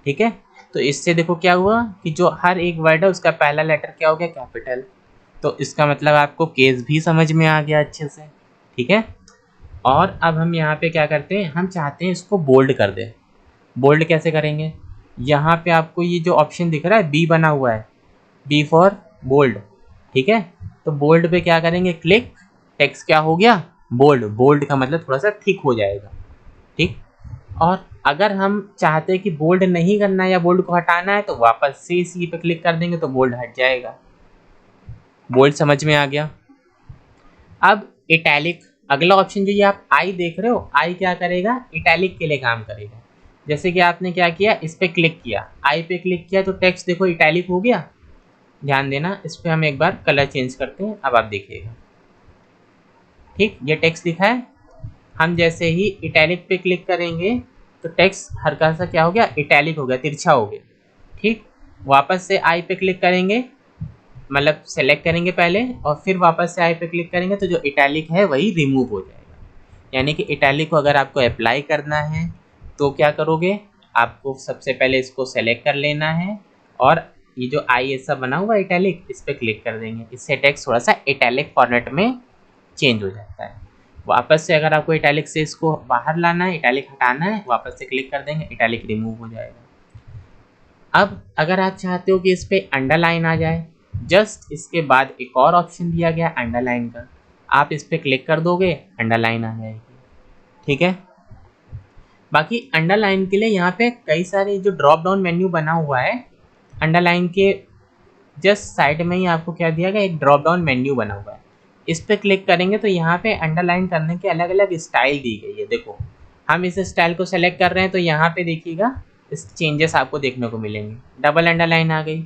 S1: ठीक है, तो इससे देखो क्या हुआ कि जो हर एक वर्ड है उसका पहला लेटर क्या हो गया, कैपिटल। तो इसका मतलब आपको केस भी समझ में आ गया अच्छे से। ठीक है, और अब हम यहाँ पे क्या करते हैं, हम चाहते हैं इसको बोल्ड कर दें। बोल्ड कैसे करेंगे? यहाँ पे आपको ये जो ऑप्शन दिख रहा है, बी बना हुआ है, बी फॉर बोल्ड। ठीक है, तो बोल्ड पे क्या करेंगे, क्लिक, टेक्स्ट क्या हो गया, बोल्ड। बोल्ड का मतलब थोड़ा सा थिक हो जाएगा। ठीक, और अगर हम चाहते हैं कि बोल्ड नहीं करना है या बोल्ड को हटाना है तो वापस से सी पे क्लिक कर देंगे तो बोल्ड हट जाएगा। बोल्ड समझ में आ गया। अब इटैलिक, अगला ऑप्शन जो ये आप आई देख रहे हो, आई क्या करेगा, इटैलिक के लिए काम करेगा। जैसे कि आपने क्या किया, इस पर क्लिक किया, आई पे क्लिक किया तो टेक्स्ट देखो इटैलिक हो गया। ध्यान देना, इस पर हम एक बार कलर चेंज करते हैं, अब आप देखिएगा। ठीक, ये टेक्स्ट लिखा है, हम जैसे ही इटैलिक पे क्लिक करेंगे तो टेक्स्ट हल्का सा क्या हो गया, इटैलिक हो गया, तिरछा हो गया। ठीक, वापस से आई पे क्लिक करेंगे, मतलब सेलेक्ट करेंगे पहले और फिर वापस से आई पे क्लिक करेंगे तो जो इटैलिक है वही रिमूव हो जाएगा। यानी कि इटैलिक को अगर आपको अप्लाई करना है तो क्या करोगे, आपको सबसे पहले इसको सेलेक्ट कर लेना है और ये जो आई ऐसा बना हुआ इटैलिक, इस पर क्लिक कर देंगे। इससे टेक्स्ट थोड़ा सा इटैलिक फॉर्मेट में चेंज हो जाता है। वापस से अगर आपको इटैलिक से इसको बाहर लाना है, इटैलिक हटाना है, वापस से क्लिक कर देंगे, इटैलिक रिमूव हो जाएगा। अब अगर आप चाहते हो कि इस पर अंडरलाइन आ जाए, जस्ट इसके बाद एक और ऑप्शन दिया गया अंडरलाइन का, आप इस पर क्लिक कर दोगे, अंडरलाइन आ जाएगी। ठीक है, बाकी अंडरलाइन के लिए यहाँ पे कई सारे जो ड्रॉप डाउन मेन्यू बना हुआ है, अंडरलाइन के जस्ट साइड में ही आपको क्या दिया गया, एक ड्रॉप डाउन मेन्यू बना हुआ है। इस पर क्लिक करेंगे तो यहाँ पे अंडरलाइन करने के अलग अलग स्टाइल दी गई है। देखो, हम इस स्टाइल को सेलेक्ट कर रहे हैं तो यहाँ पे देखिएगा इस चेंजेस आपको देखने को मिलेंगे। डबल अंडरलाइन आ गई,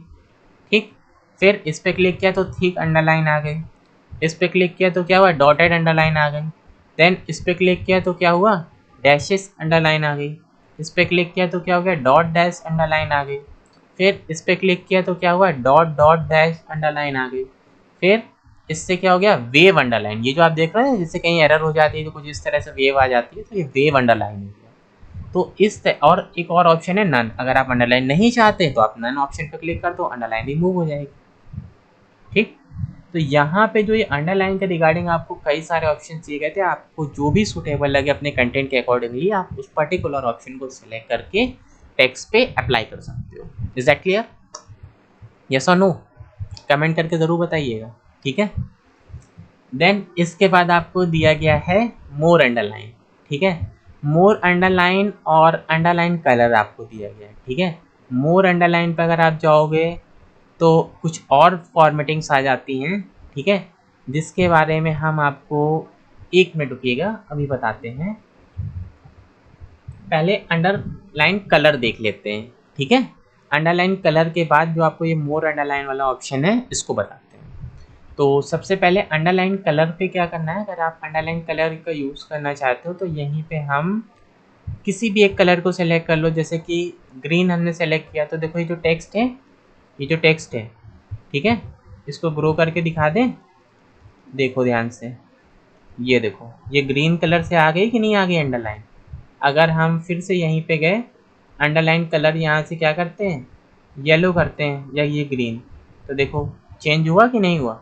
S1: ठीक। फिर इस पर क्लिक किया तो थिक अंडरलाइन आ गई। इस पर क्लिक किया तो क्या हुआ, डॉटेड अंडरलाइन आ गई। देन इस पर क्लिक किया तो क्या हुआ, डैशेस अंडरलाइन आ गई। इस पर क्लिक किया तो क्या हो गया, डॉट डैश अंडरलाइन आ गई। फिर इस पर क्लिक किया तो क्या हुआ, डॉट डॉट डैश अंडरलाइन आ गई। फिर इससे क्या हो गया, वेव अंडरलाइन। ये जो आप देख रहे हैं जिससे कहीं एरर हो जाती है तो कुछ इस तरह से वेव आ जाती है, तो ये वेव अंडरलाइन हो गया। तो और एक और ऑप्शन है नन। अगर आप अंडरलाइन नहीं चाहते तो आप नन ऑप्शन पर क्लिक कर दो, अंडरलाइन रिमूव हो जाएगी, ठीक। तो यहाँ पे जो ये अंडरलाइन के रिगार्डिंग आपको कई सारे ऑप्शन दिए गए थे, आपको जो भी सूटेबल लगे अपने कंटेंट के अकॉर्डिंगली आप उस पर्टिकुलर ऑप्शन को सिलेक्ट करके टेक्स्ट पे अप्लाई कर सकते हो। Is that clear? यस और नो? कमेंट करके ज़रूर बताइएगा, ठीक है। देन इसके बाद आपको दिया गया है मोर अंडरलाइन, ठीक है। मोर अंडरलाइन और अंडरलाइन कलर आपको दिया गया है, ठीक है। मोर अंडरलाइन पर अगर आप जाओगे तो कुछ और फॉर्मेटिंग्स आ जाती हैं, ठीक है, जिसके बारे में हम आपको 1 मिनट रुकिएगा, अभी बताते हैं। पहले अंडरलाइन कलर देख लेते हैं, ठीक है। अंडरलाइन कलर के बाद जो आपको ये मोर अंडरलाइन वाला ऑप्शन है इसको बताते हैं। तो सबसे पहले अंडरलाइन कलर पे क्या करना है, अगर आप अंडरलाइन कलर का यूज़ करना चाहते हो तो यहीं पे हम किसी भी एक कलर को सेलेक्ट कर लो। जैसे कि ग्रीन हमने सेलेक्ट किया तो देखो ये जो टेक्स्ट है, ये जो टेक्स्ट है, ठीक है, इसको ग्रो करके दिखा दें। देखो ध्यान से, ये देखो ये ग्रीन कलर से आ गई कि नहीं आ गई अंडरलाइन। अगर हम फिर से यहीं पे गए, अंडरलाइन कलर यहाँ से क्या करते हैं, येलो करते हैं या ये ग्रीन, तो देखो चेंज हुआ कि नहीं हुआ।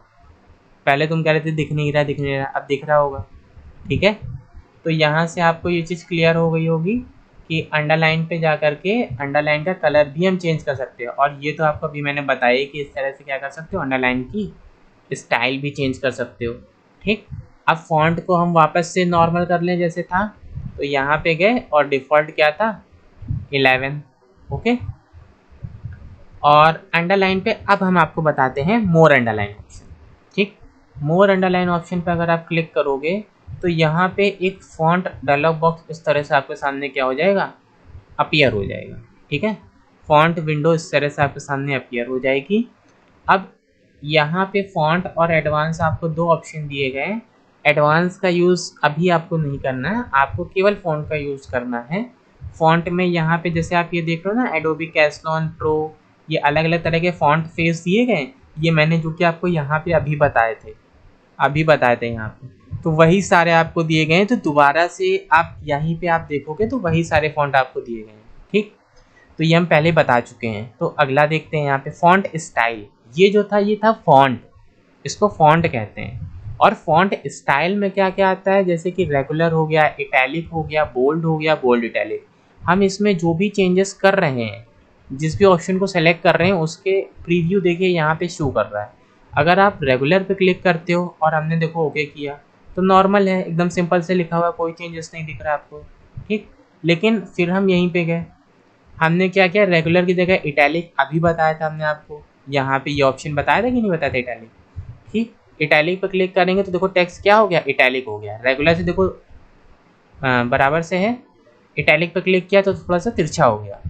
S1: पहले तुम कह रहे थे दिख नहीं रहा दिख नहीं रहा, अब दिख रहा होगा, ठीक है। तो यहाँ से आपको ये चीज़ क्लियर हो गई होगी कि अंडरलाइन पे जा कर के अंडरलाइन का कलर भी हम चेंज कर सकते हो। और ये तो आपको अभी मैंने बताया कि इस तरह से क्या कर सकते हो, अंडरलाइन की स्टाइल भी चेंज कर सकते हो, ठीक। अब फॉन्ट को हम वापस से नॉर्मल कर लें जैसे था, तो यहाँ पे गए और डिफ़ॉल्ट क्या था 11, ओके। और अंडरलाइन पे अब हम आपको बताते हैं मोर अंडरलाइन ऑप्शन, ठीक। मोर अंडरलाइन ऑप्शन पे अगर आप क्लिक करोगे तो यहाँ पे एक फॉन्ट डायलॉग बॉक्स इस तरह से आपके सामने क्या हो जाएगा, अपीयर हो जाएगा, ठीक है। फॉन्ट विंडो इस तरह से आपके सामने अपीयर हो जाएगी। अब यहाँ पे फॉन्ट और एडवांस आपको 2 ऑप्शन दिए गए हैं। एडवांस का यूज़ अभी आपको नहीं करना है, आपको केवल फॉन्ट का यूज़ करना है। फॉन्ट में यहाँ पे जैसे आप ये देख रहे हो ना, एडोबी कैसलॉन प्रो, ये अलग अलग तरह के फॉन्ट फेस दिए गए। ये मैंने जो कि आपको यहाँ पे अभी बताए थे यहाँ पे, तो वही सारे आपको दिए गए हैं। तो दोबारा से आप यहीं पे आप देखोगे तो वही सारे फॉन्ट आपको दिए गए हैं, ठीक। तो ये हम पहले बता चुके हैं। तो अगला देखते हैं यहाँ पे फॉन्ट स्टाइल। ये जो था ये था फॉन्ट, इसको फॉन्ट कहते हैं। और फॉन्ट स्टाइल में क्या क्या आता है, जैसे कि रेगुलर हो गया, इटैलिक हो गया, बोल्ड हो गया, बोल्ड इटैलिक। हम इसमें जो भी चेंजेस कर रहे हैं, जिस भी ऑप्शन को सेलेक्ट कर रहे हैं उसके प्रीव्यू देखिए यहाँ पे शो कर रहा है। अगर आप रेगुलर पे क्लिक करते हो और हमने देखो ओके किया तो नॉर्मल है, एकदम सिंपल से लिखा हुआ, कोई चेंजेस नहीं दिख रहा आपको, ठीक। लेकिन फिर हम यहीं पे गए, हमने क्या किया, रेगुलर की जगह इटैलिक अभी बताया था हमने आपको, यहाँ पे ये ऑप्शन बताया था कि नहीं बताया था इटैलिक, ठीक। इटैलिक पर क्लिक करेंगे तो देखो टेक्स्ट क्या हो गया, इटैलिक हो गया। रेगुलर से देखो बराबर से है, इटैलिक पर क्लिक किया तो थोड़ा सा तिरछा हो गया।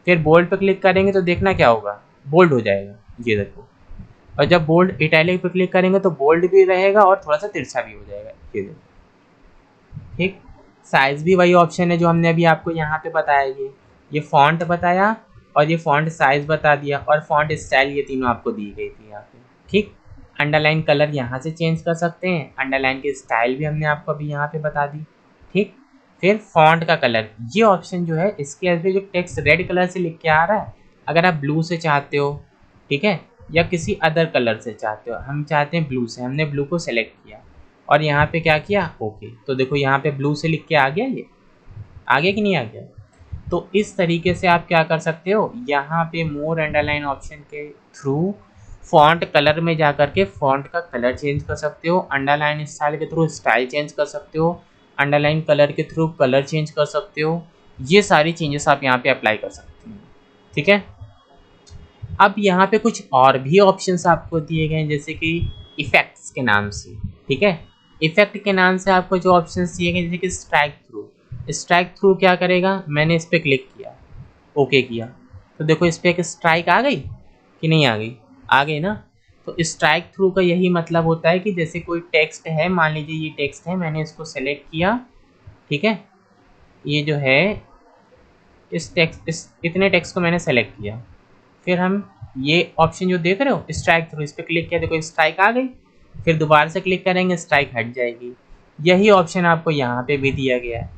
S1: फिर बोल्ड पर क्लिक करेंगे तो देखना क्या होगा, बोल्ड हो जाएगा, ये देखो। और जब बोल्ड इटैलिक पर क्लिक करेंगे तो बोल्ड भी रहेगा और थोड़ा सा तिरछा भी हो जाएगा, ये देखो, ठीक। साइज़ भी वही ऑप्शन है जो हमने अभी आपको यहाँ पे बताया, ये फॉन्ट बताया और ये फॉन्ट साइज़ बता दिया और फॉन्ट स्टाइल, ये तीनों आपको दी गई थी यहाँ पे, ठीक। अंडरलाइन कलर यहाँ से चेंज कर सकते हैं, अंडरलाइन की स्टाइल भी हमने आपको अभी यहाँ पे बता दी, ठीक। फिर फॉन्ट का कलर, ये ऑप्शन जो है इसके अंदर जो टेक्स्ट रेड कलर से लिख के आ रहा है, अगर आप ब्लू से चाहते हो, ठीक है, या किसी अदर कलर से चाहते हो, हम चाहते हैं ब्लू से, हमने ब्लू को सेलेक्ट किया और यहाँ पे क्या किया, ओके। तो देखो यहाँ पे ब्लू से लिख के आ गया, ये आ गया कि नहीं आ गया। तो इस तरीके से आप क्या कर सकते हो, यहाँ पे मोर अंडरलाइन ऑप्शन के थ्रू फॉन्ट कलर में जा कर के फॉन्ट का कलर चेंज कर सकते हो, अंडरलाइन स्टाइल के थ्रू स्टाइल चेंज कर सकते हो, अंडरलाइन कलर के थ्रू कलर चेंज कर सकते हो। ये सारी चेंजेस आप यहाँ पे अप्लाई कर सकते हैं, ठीक है। अब यहाँ पे कुछ और भी ऑप्शंस आपको दिए गए हैं, जैसे कि इफेक्ट्स के नाम से, ठीक है। इफेक्ट के नाम से आपको जो ऑप्शंस दिए गए जैसे कि स्ट्राइक थ्रू, स्ट्राइक थ्रू क्या करेगा, मैंने इस पर क्लिक किया, ओके किया, तो देखो इस पर एक स्ट्राइक आ गई कि नहीं आ गई, आ गई ना। तो स्ट्राइक थ्रू का यही मतलब होता है कि जैसे कोई टेक्स्ट है, मान लीजिए ये टेक्स्ट है, मैंने इसको सेलेक्ट किया, ठीक है, ये जो है इस इतने टेक्स्ट को मैंने सेलेक्ट किया, फिर हम ये ऑप्शन जो देख रहे हो स्ट्राइक थ्रू, इस पर क्लिक किया, देखो स्ट्राइक आ गई, फिर दोबारा से क्लिक करेंगे स्ट्राइक हट जाएगी। यही ऑप्शन आपको यहाँ पे भी दिया गया है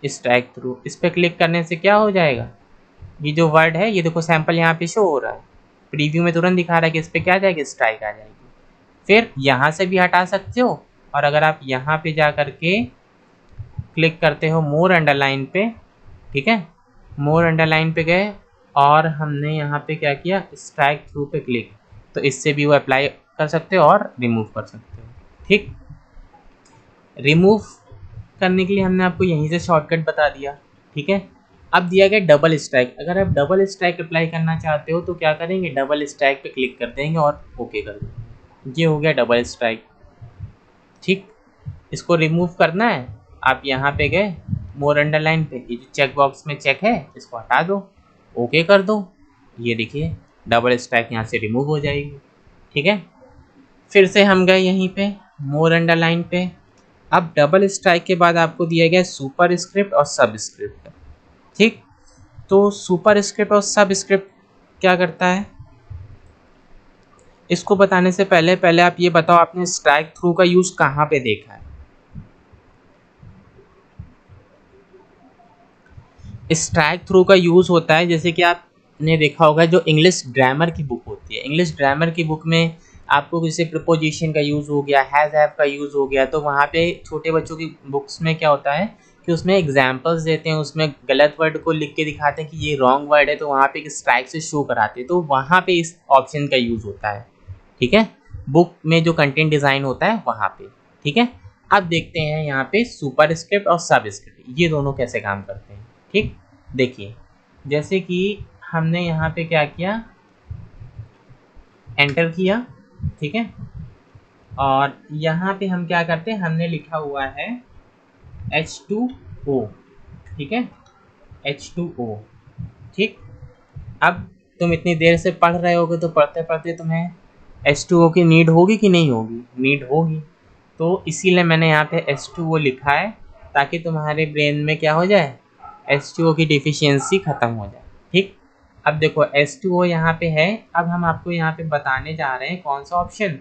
S1: स्ट्राइक थ्रू। इस पर क्लिक करने से क्या हो जाएगा, ये जो वर्ड है ये देखो सैंपल यहाँ पे शो हो रहा है, प्रीव्यू में तुरंत दिखा रहा है कि इस पर क्या आ जाएगी, स्ट्राइक आ जाएगी। फिर यहाँ से भी हटा सकते हो, और अगर आप यहाँ पे जा करके क्लिक करते हो मोर अंडरलाइन पे, ठीक है, मोर अंडरलाइन पे गए और हमने यहाँ पे क्या किया, स्ट्राइक थ्रू पे क्लिक, तो इससे भी वो अप्लाई कर सकते हो और रिमूव कर सकते हो। ठीक, रिमूव करने के लिए हमने आपको यहीं से शॉर्टकट बता दिया, ठीक है। अब दिया गया डबल स्ट्राइक, अगर आप डबल स्ट्राइक अप्लाई करना चाहते हो तो क्या करेंगे, डबल स्ट्राइक पे क्लिक कर देंगे और ओके कर देंगे, ये हो गया डबल स्ट्राइक। ठीक, इसको रिमूव करना है, आप यहाँ पे गए मोर अंडरलाइन पे, ये जो चेक बॉक्स में चेक है इसको हटा दो, ओके कर दो, ये देखिए डबल स्ट्राइक यहाँ से रिमूव हो जाएगी। ठीक है, फिर से हम गए यहीं पे मोर अंडरलाइन पे। अब डबल स्ट्राइक के बाद आपको दिया गया सुपर स्क्रिप्ट और सब स्क्रिप्ट। ठीक, तो सुपर स्क्रिप्ट और सब स्क्रिप्ट क्या करता है, इसको बताने से पहले पहले आप ये बताओ आपने स्ट्राइक थ्रू का यूज़ कहाँ पे देखा है। स्ट्राइक थ्रू का यूज़ होता है, जैसे कि आपने देखा होगा जो इंग्लिश ग्रामर की बुक होती है, इंग्लिश ग्रामर की बुक में आपको जैसे प्रीपोजिशन का यूज़ हो गया, हैज़ हैव का यूज़ हो गया, तो वहाँ पे छोटे बच्चों की बुक्स में क्या होता है कि उसमें एग्जाम्पल्स देते हैं, उसमें गलत वर्ड को लिख के दिखाते हैं कि ये रॉन्ग वर्ड है, तो वहाँ पे एक स्ट्राइक से शो कराते हैं, तो वहाँ पे इस ऑप्शन का यूज़ होता है। ठीक है, बुक में जो कंटेंट डिज़ाइन होता है वहाँ पे। ठीक है, अब देखते हैं यहाँ पे सुपर स्क्रिप्ट और सब स्क्रिप्ट ये दोनों कैसे काम करते हैं। ठीक, देखिए जैसे कि हमने यहाँ पे क्या किया, एंटर किया, ठीक है, और यहाँ पे हम क्या करते हैं, हमने लिखा हुआ है H2O, ठीक है, H2O। ठीक, अब तुम इतनी देर से पढ़ रहे होगे तो पढ़ते पढ़ते तुम्हें H2O की नीड होगी कि नहीं होगी, नीड होगी, तो इसीलिए मैंने यहाँ पे H2O लिखा है ताकि तुम्हारे ब्रेन में क्या हो जाए, H2O की डिफिशियंसी ख़त्म हो जाए। ठीक, अब देखो H2O यहाँ पे है, अब हम आपको यहाँ पे बताने जा रहे हैं कौन सा ऑप्शन,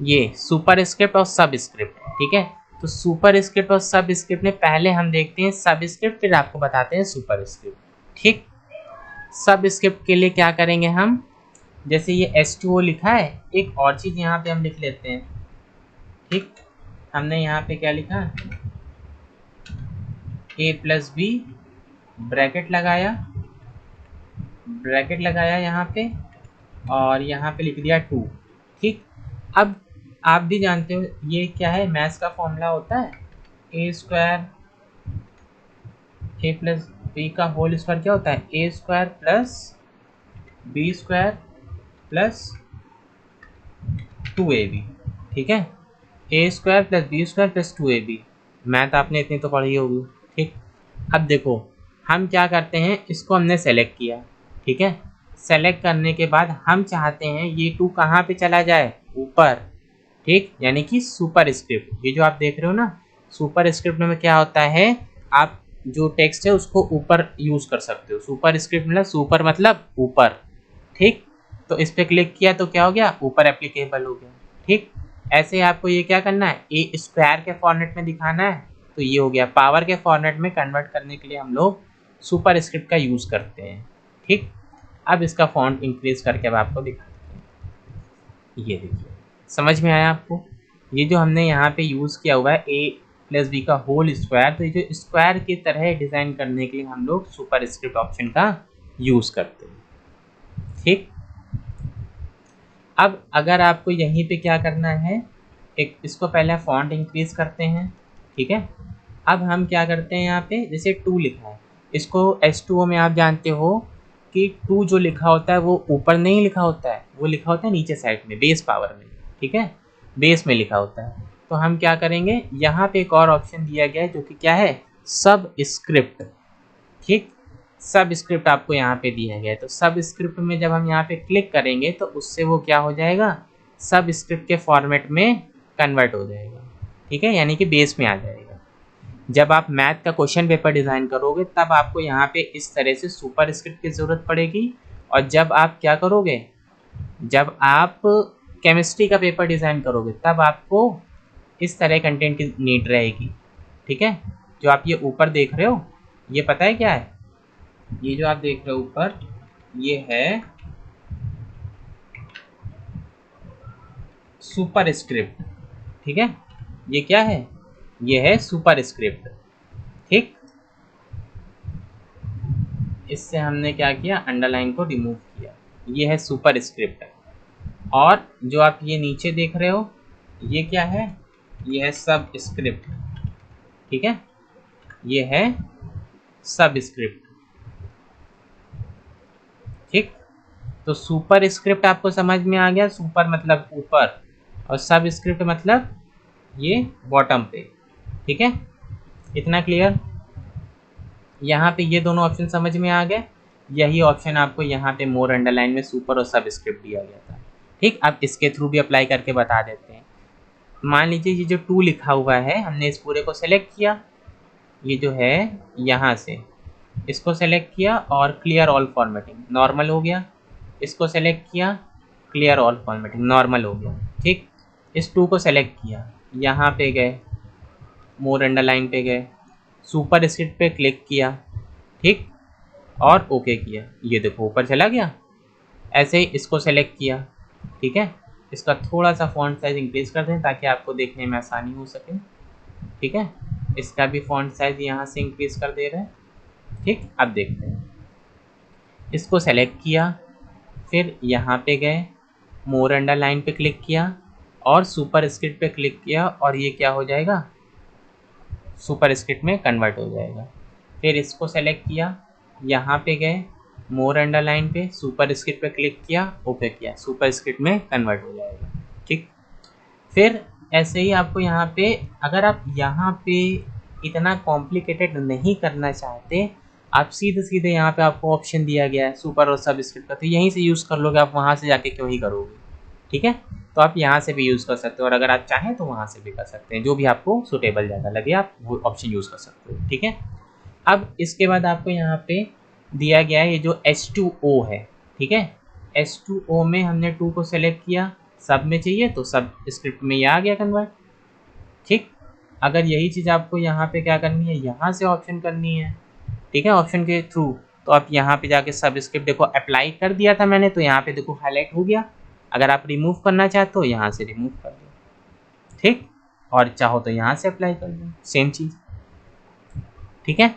S1: ये सुपर स्क्रिप्ट और सब स्क्रिप्ट। ठीक है, तो सुपर स्क्रिप्ट और सब स्क्रिप्ट में पहले हम देखते हैं सब स्क्रिप्ट, फिर आपको बताते हैं सुपर स्क्रिप्ट। ठीक, सब स्क्रिप्ट के लिए क्या करेंगे हम, जैसे ये H2O लिखा है, एक और चीज़ यहाँ पे हम लिख लेते हैं। ठीक, हमने यहाँ पे क्या लिखा, A+B ब्रैकेट लगाया यहाँ पे, और यहाँ पे लिख दिया 2। ठीक, अब आप भी जानते हो ये क्या है, मैथ्स का फॉर्मूला होता है A² A+B का होल स्क्वायर क्या होता है, A² + B² + 2AB। ठीक है, A² + B² + 2AB, मैथ आपने इतनी तो पढ़ी होगी। ठीक, अब देखो हम क्या करते हैं, इसको हमने सेलेक्ट किया, ठीक है, सेलेक्ट करने के बाद हम चाहते हैं ये 2 कहाँ पे चला जाए, ऊपर। ठीक, यानी कि सुपर स्क्रिप्ट, ये जो आप देख रहे हो ना, सुपर स्क्रिप्ट में क्या होता है, आप जो टेक्स्ट है उसको ऊपर यूज़ कर सकते हो, सुपर स्क्रिप्ट मतलब सुपर मतलब ऊपर। ठीक, तो इस पर क्लिक किया तो क्या हो गया, ऊपर एप्लीकेबल हो गया। ठीक, ऐसे आपको ये क्या करना है, ए स्क्वायर के फॉर्मेट में दिखाना है, तो ये हो गया, पावर के फॉर्मेट में कन्वर्ट करने के लिए हम लोग सुपर स्क्रिप्ट का यूज़ करते हैं। ठीक, अब इसका फॉन्ट इंक्रीज करके अब आपको दिखाते हैं, ये देखिए, समझ में आया आपको, ये जो हमने यहाँ पे यूज़ किया हुआ है A+B का होल स्क्वायर, तो ये जो स्क्वायर की तरह डिज़ाइन करने के लिए हम लोग सुपर स्क्रिप्ट ऑप्शन का यूज़ करते हैं। ठीक, अब अगर आपको यहीं पे क्या करना है, एक इसको पहले फॉन्ट इंक्रीज करते हैं। ठीक है, अब हम क्या करते हैं, यहाँ पे जैसे 2 लिखा है, इसको H2O में आप जानते हो कि 2 जो लिखा होता है वो ऊपर नहीं लिखा होता है, वो लिखा होता है नीचे साइड में, बेस पावर में। ठीक है, बेस में लिखा होता है, तो हम क्या करेंगे, यहाँ पे एक और ऑप्शन दिया गया है जो कि क्या है, सब स्क्रिप्ट। ठीक, सब स्क्रिप्ट आपको यहाँ पे दिया गया है। तो सब स्क्रिप्ट में जब हम यहाँ पे क्लिक करेंगे तो उससे वो क्या हो जाएगा, सब स्क्रिप्ट के फॉर्मेट में कन्वर्ट हो जाएगा। ठीक है, यानी कि बेस में आ जाएगा। जब आप मैथ का क्वेश्चन पेपर डिज़ाइन करोगे तब आपको यहाँ पे इस तरह से सुपर स्क्रिप्ट की ज़रूरत पड़ेगी, और जब आप क्या करोगे, जब आप केमिस्ट्री का पेपर डिज़ाइन करोगे तब आपको इस तरह कंटेंट की नीड रहेगी। ठीक है, जो आप ये ऊपर देख रहे हो ये पता है क्या है, ये जो आप देख रहे हो ऊपर ये है सुपर स्क्रिप्ट। ठीक है, ये क्या है, ये है सुपर स्क्रिप्ट। ठीक, इससे हमने क्या किया, अंडरलाइन को रिमूव किया, ये है सुपर स्क्रिप्ट। और जो आप ये नीचे देख रहे हो ये क्या है, ये है सब स्क्रिप्ट। ठीक है, ये है सब स्क्रिप्ट। ठीक, तो सुपर स्क्रिप्ट आपको समझ में आ गया, सुपर मतलब ऊपर और सब स्क्रिप्ट मतलब ये बॉटम पे। ठीक है, इतना क्लियर। यहाँ पे ये दोनों ऑप्शन समझ में आ गए, यही ऑप्शन आपको यहाँ पे मोर अंडरलाइन में सुपर और सब स्क्रिप्ट दिया गया था। ठीक, अब इसके थ्रू भी अप्लाई करके बता देते हैं। मान लीजिए ये जो 2 लिखा हुआ है, हमने इस पूरे को सेलेक्ट किया, ये जो है यहाँ से इसको सेलेक्ट किया और क्लियर ऑल फॉर्मेटिंग नॉर्मल हो गया, इसको सेलेक्ट किया, क्लियर ऑल फॉर्मेटिंग नॉर्मल हो गया। ठीक, इस 2 को सेलेक्ट किया, यहाँ पे गए, मोर अंडरलाइन पे गए, सुपर स्क्रिप्ट पे क्लिक किया, ठीक, और ओके किया, ये देखो ऊपर चला गया। ऐसे ही इसको सेलेक्ट किया। ठीक है, इसका थोड़ा सा फॉन्ट साइज इंक्रीज कर दें ताकि आपको देखने में आसानी हो सके। ठीक है, इसका भी फॉन्ट साइज यहाँ से इंक्रीज कर दे रहे हैं। ठीक, अब देखते हैं, इसको सेलेक्ट किया, फिर यहाँ पे गए, मोर अंडरलाइन पे क्लिक किया और सुपर स्क्रिप्ट पे क्लिक किया, और ये क्या हो जाएगा, सुपर स्क्रिप्ट में कन्वर्ट हो जाएगा। फिर इसको सेलेक्ट किया, यहाँ पे गए, मोर अंडरलाइन पे सुपर स्क्रिप्ट पे क्लिक किया, ओके किया, सुपर स्क्रिप्ट में कन्वर्ट हो जाएगा। ठीक, फिर ऐसे ही आपको यहाँ पे, अगर आप यहाँ पे इतना कॉम्प्लिकेटेड नहीं करना चाहते, आप सीधे सीधे यहाँ पे आपको ऑप्शन दिया गया है सुपर और सब स्क्रिप्ट का, तो यहीं से यूज़ कर लोगे, आप वहाँ से जाके क्यों ही करोगे। ठीक है, तो आप यहाँ से भी यूज़ कर सकते हो, और अगर आप चाहें तो वहाँ से भी कर सकते हैं, जो भी आपको सुटेबल ज़्यादा लगे आप वो ऑप्शन यूज़ कर सकते हो। ठीक है, अब इसके बाद आपको यहाँ पे दिया गया है ये जो H2O है। ठीक है, H2O में हमने 2 को सेलेक्ट किया, सब में चाहिए तो सब स्क्रिप्ट में ये आ गया कन्वर्ट। ठीक, अगर यही चीज़ आपको यहाँ पे क्या करनी है, यहाँ से ऑप्शन करनी है। ठीक है, ऑप्शन के थ्रू, तो आप यहाँ पे जाके सब स्क्रिप्ट देखो अप्लाई कर दिया था मैंने, तो यहाँ पे देखो हाईलाइट हो गया। अगर आप रिमूव करना चाहते हो यहाँ से रिमूव कर दो। ठीक, और चाहो तो यहाँ से अप्लाई कर दो, सेम चीज़। ठीक है,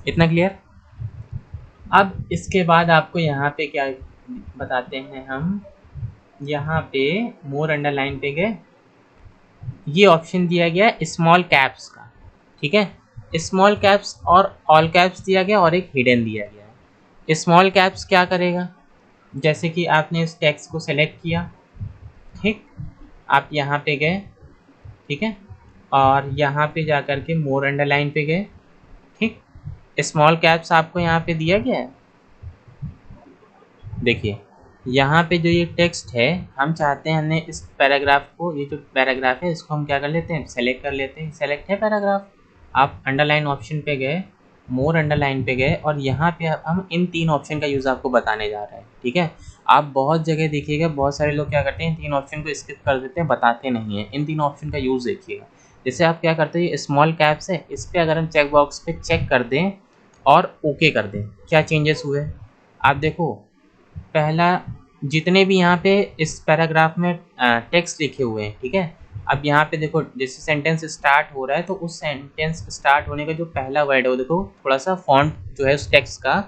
S1: इतना क्लियर। अब इसके बाद आपको यहाँ पे क्या बताते हैं हम, यहाँ पे मोर अंडरलाइन पे गए, ये ऑप्शन दिया गया है स्मॉल कैप्स का। ठीक है, स्मॉल कैप्स और ऑल कैप्स दिया गया और एक हिडन दिया गया है। स्मॉल कैप्स क्या करेगा, जैसे कि आपने इस टेक्स्ट को सेलेक्ट किया, ठीक, आप यहाँ पे गए, ठीक है, और यहाँ पे जा कर के मोर अंडरलाइन पे गए। ठीक, स्मॉल कैप्स आपको यहाँ पे दिया गया है। देखिए यहाँ पे जो ये टेक्स्ट है, हम चाहते हैं हमने इस पैराग्राफ को, ये जो पैराग्राफ है इसको हम क्या कर लेते हैं, सेलेक्ट कर लेते हैं। सेलेक्ट है पैराग्राफ, आप अंडरलाइन ऑप्शन पे गए, मोर अंडरलाइन पे गए, और यहाँ पे हम इन 3 ऑप्शन का यूज़ आपको बताने जा रहे हैं। ठीक है, आप बहुत जगह देखिएगा, बहुत सारे लोग क्या करते हैं, 3 ऑप्शन को स्किप कर देते हैं, बताते नहीं हैं। इन 3 ऑप्शन का यूज़ देखिएगा। जैसे आप क्या करते हैं, स्मॉल कैप्स है, इस पर अगर हम चेक बॉक्स पे चेक कर दें और ओके कर दें, क्या चेंजेस हुए आप देखो। पहला, जितने भी यहाँ पे इस पैराग्राफ में टेक्स्ट लिखे हुए हैं, ठीक है, अब यहाँ पे देखो जैसे सेंटेंस स्टार्ट हो रहा है तो उस सेंटेंस स्टार्ट होने का जो पहला वर्ड है वो देखो थोड़ा सा फॉन्ट जो है उस टेक्स्ट का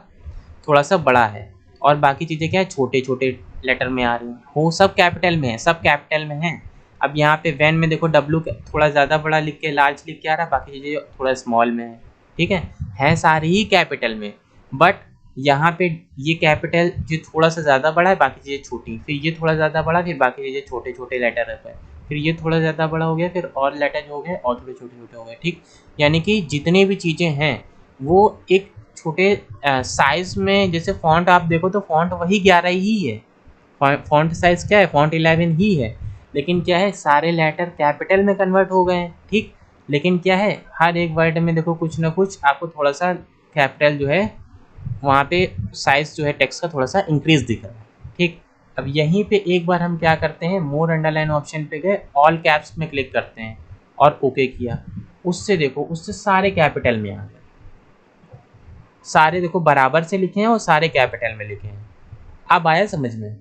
S1: थोड़ा सा बड़ा है, और बाकी चीज़ें क्या है, छोटे छोटे लेटर में आ रही हैं, वो सब कैपिटल में है, सब कैपिटल में है। अब यहाँ पे वैन में देखो डब्लू थोड़ा ज़्यादा बड़ा लिख के लार्ज लिख के आ रहा है, बाकी चीज़ें थोड़ा स्मॉल में है। ठीक है सारी ही कैपिटल में, बट यहाँ पे ये कैपिटल जो थोड़ा सा ज़्यादा बड़ा है, बाकी चीज़ें छोटी, फिर ये थोड़ा ज़्यादा बड़ा, फिर बाकी चीज़ें छोटे छोटे लेटर रहते हैं, फिर ये थोड़ा ज़्यादा बड़ा हो गया, फिर और लेटर हो गए और थोड़े छोटे छोटे हो गए, ठीक। यानी कि जितने भी चीज़ें हैं वो एक छोटे साइज़ में, जैसे फॉन्ट आप देखो तो फॉन्ट वही 11 ही है, फॉन्ट साइज़ क्या है, फॉन्ट 11 ही है, लेकिन क्या है सारे लेटर कैपिटल में कन्वर्ट हो गए हैं, ठीक। लेकिन क्या है हर एक वर्ड में देखो कुछ ना कुछ आपको थोड़ा सा कैपिटल जो है वहाँ पे साइज़ जो है टेक्स्ट का थोड़ा सा इंक्रीज दिख रहा है, ठीक। अब यहीं पे एक बार हम क्या करते हैं, मोर अंडरलाइन ऑप्शन पे गए, ऑल कैप्स में क्लिक करते हैं और ओके किया। उससे देखो उससे सारे कैपिटल में आ गए, सारे देखो बराबर से लिखे हैं और सारे कैपिटल में लिखे हैं। अब आया समझ में,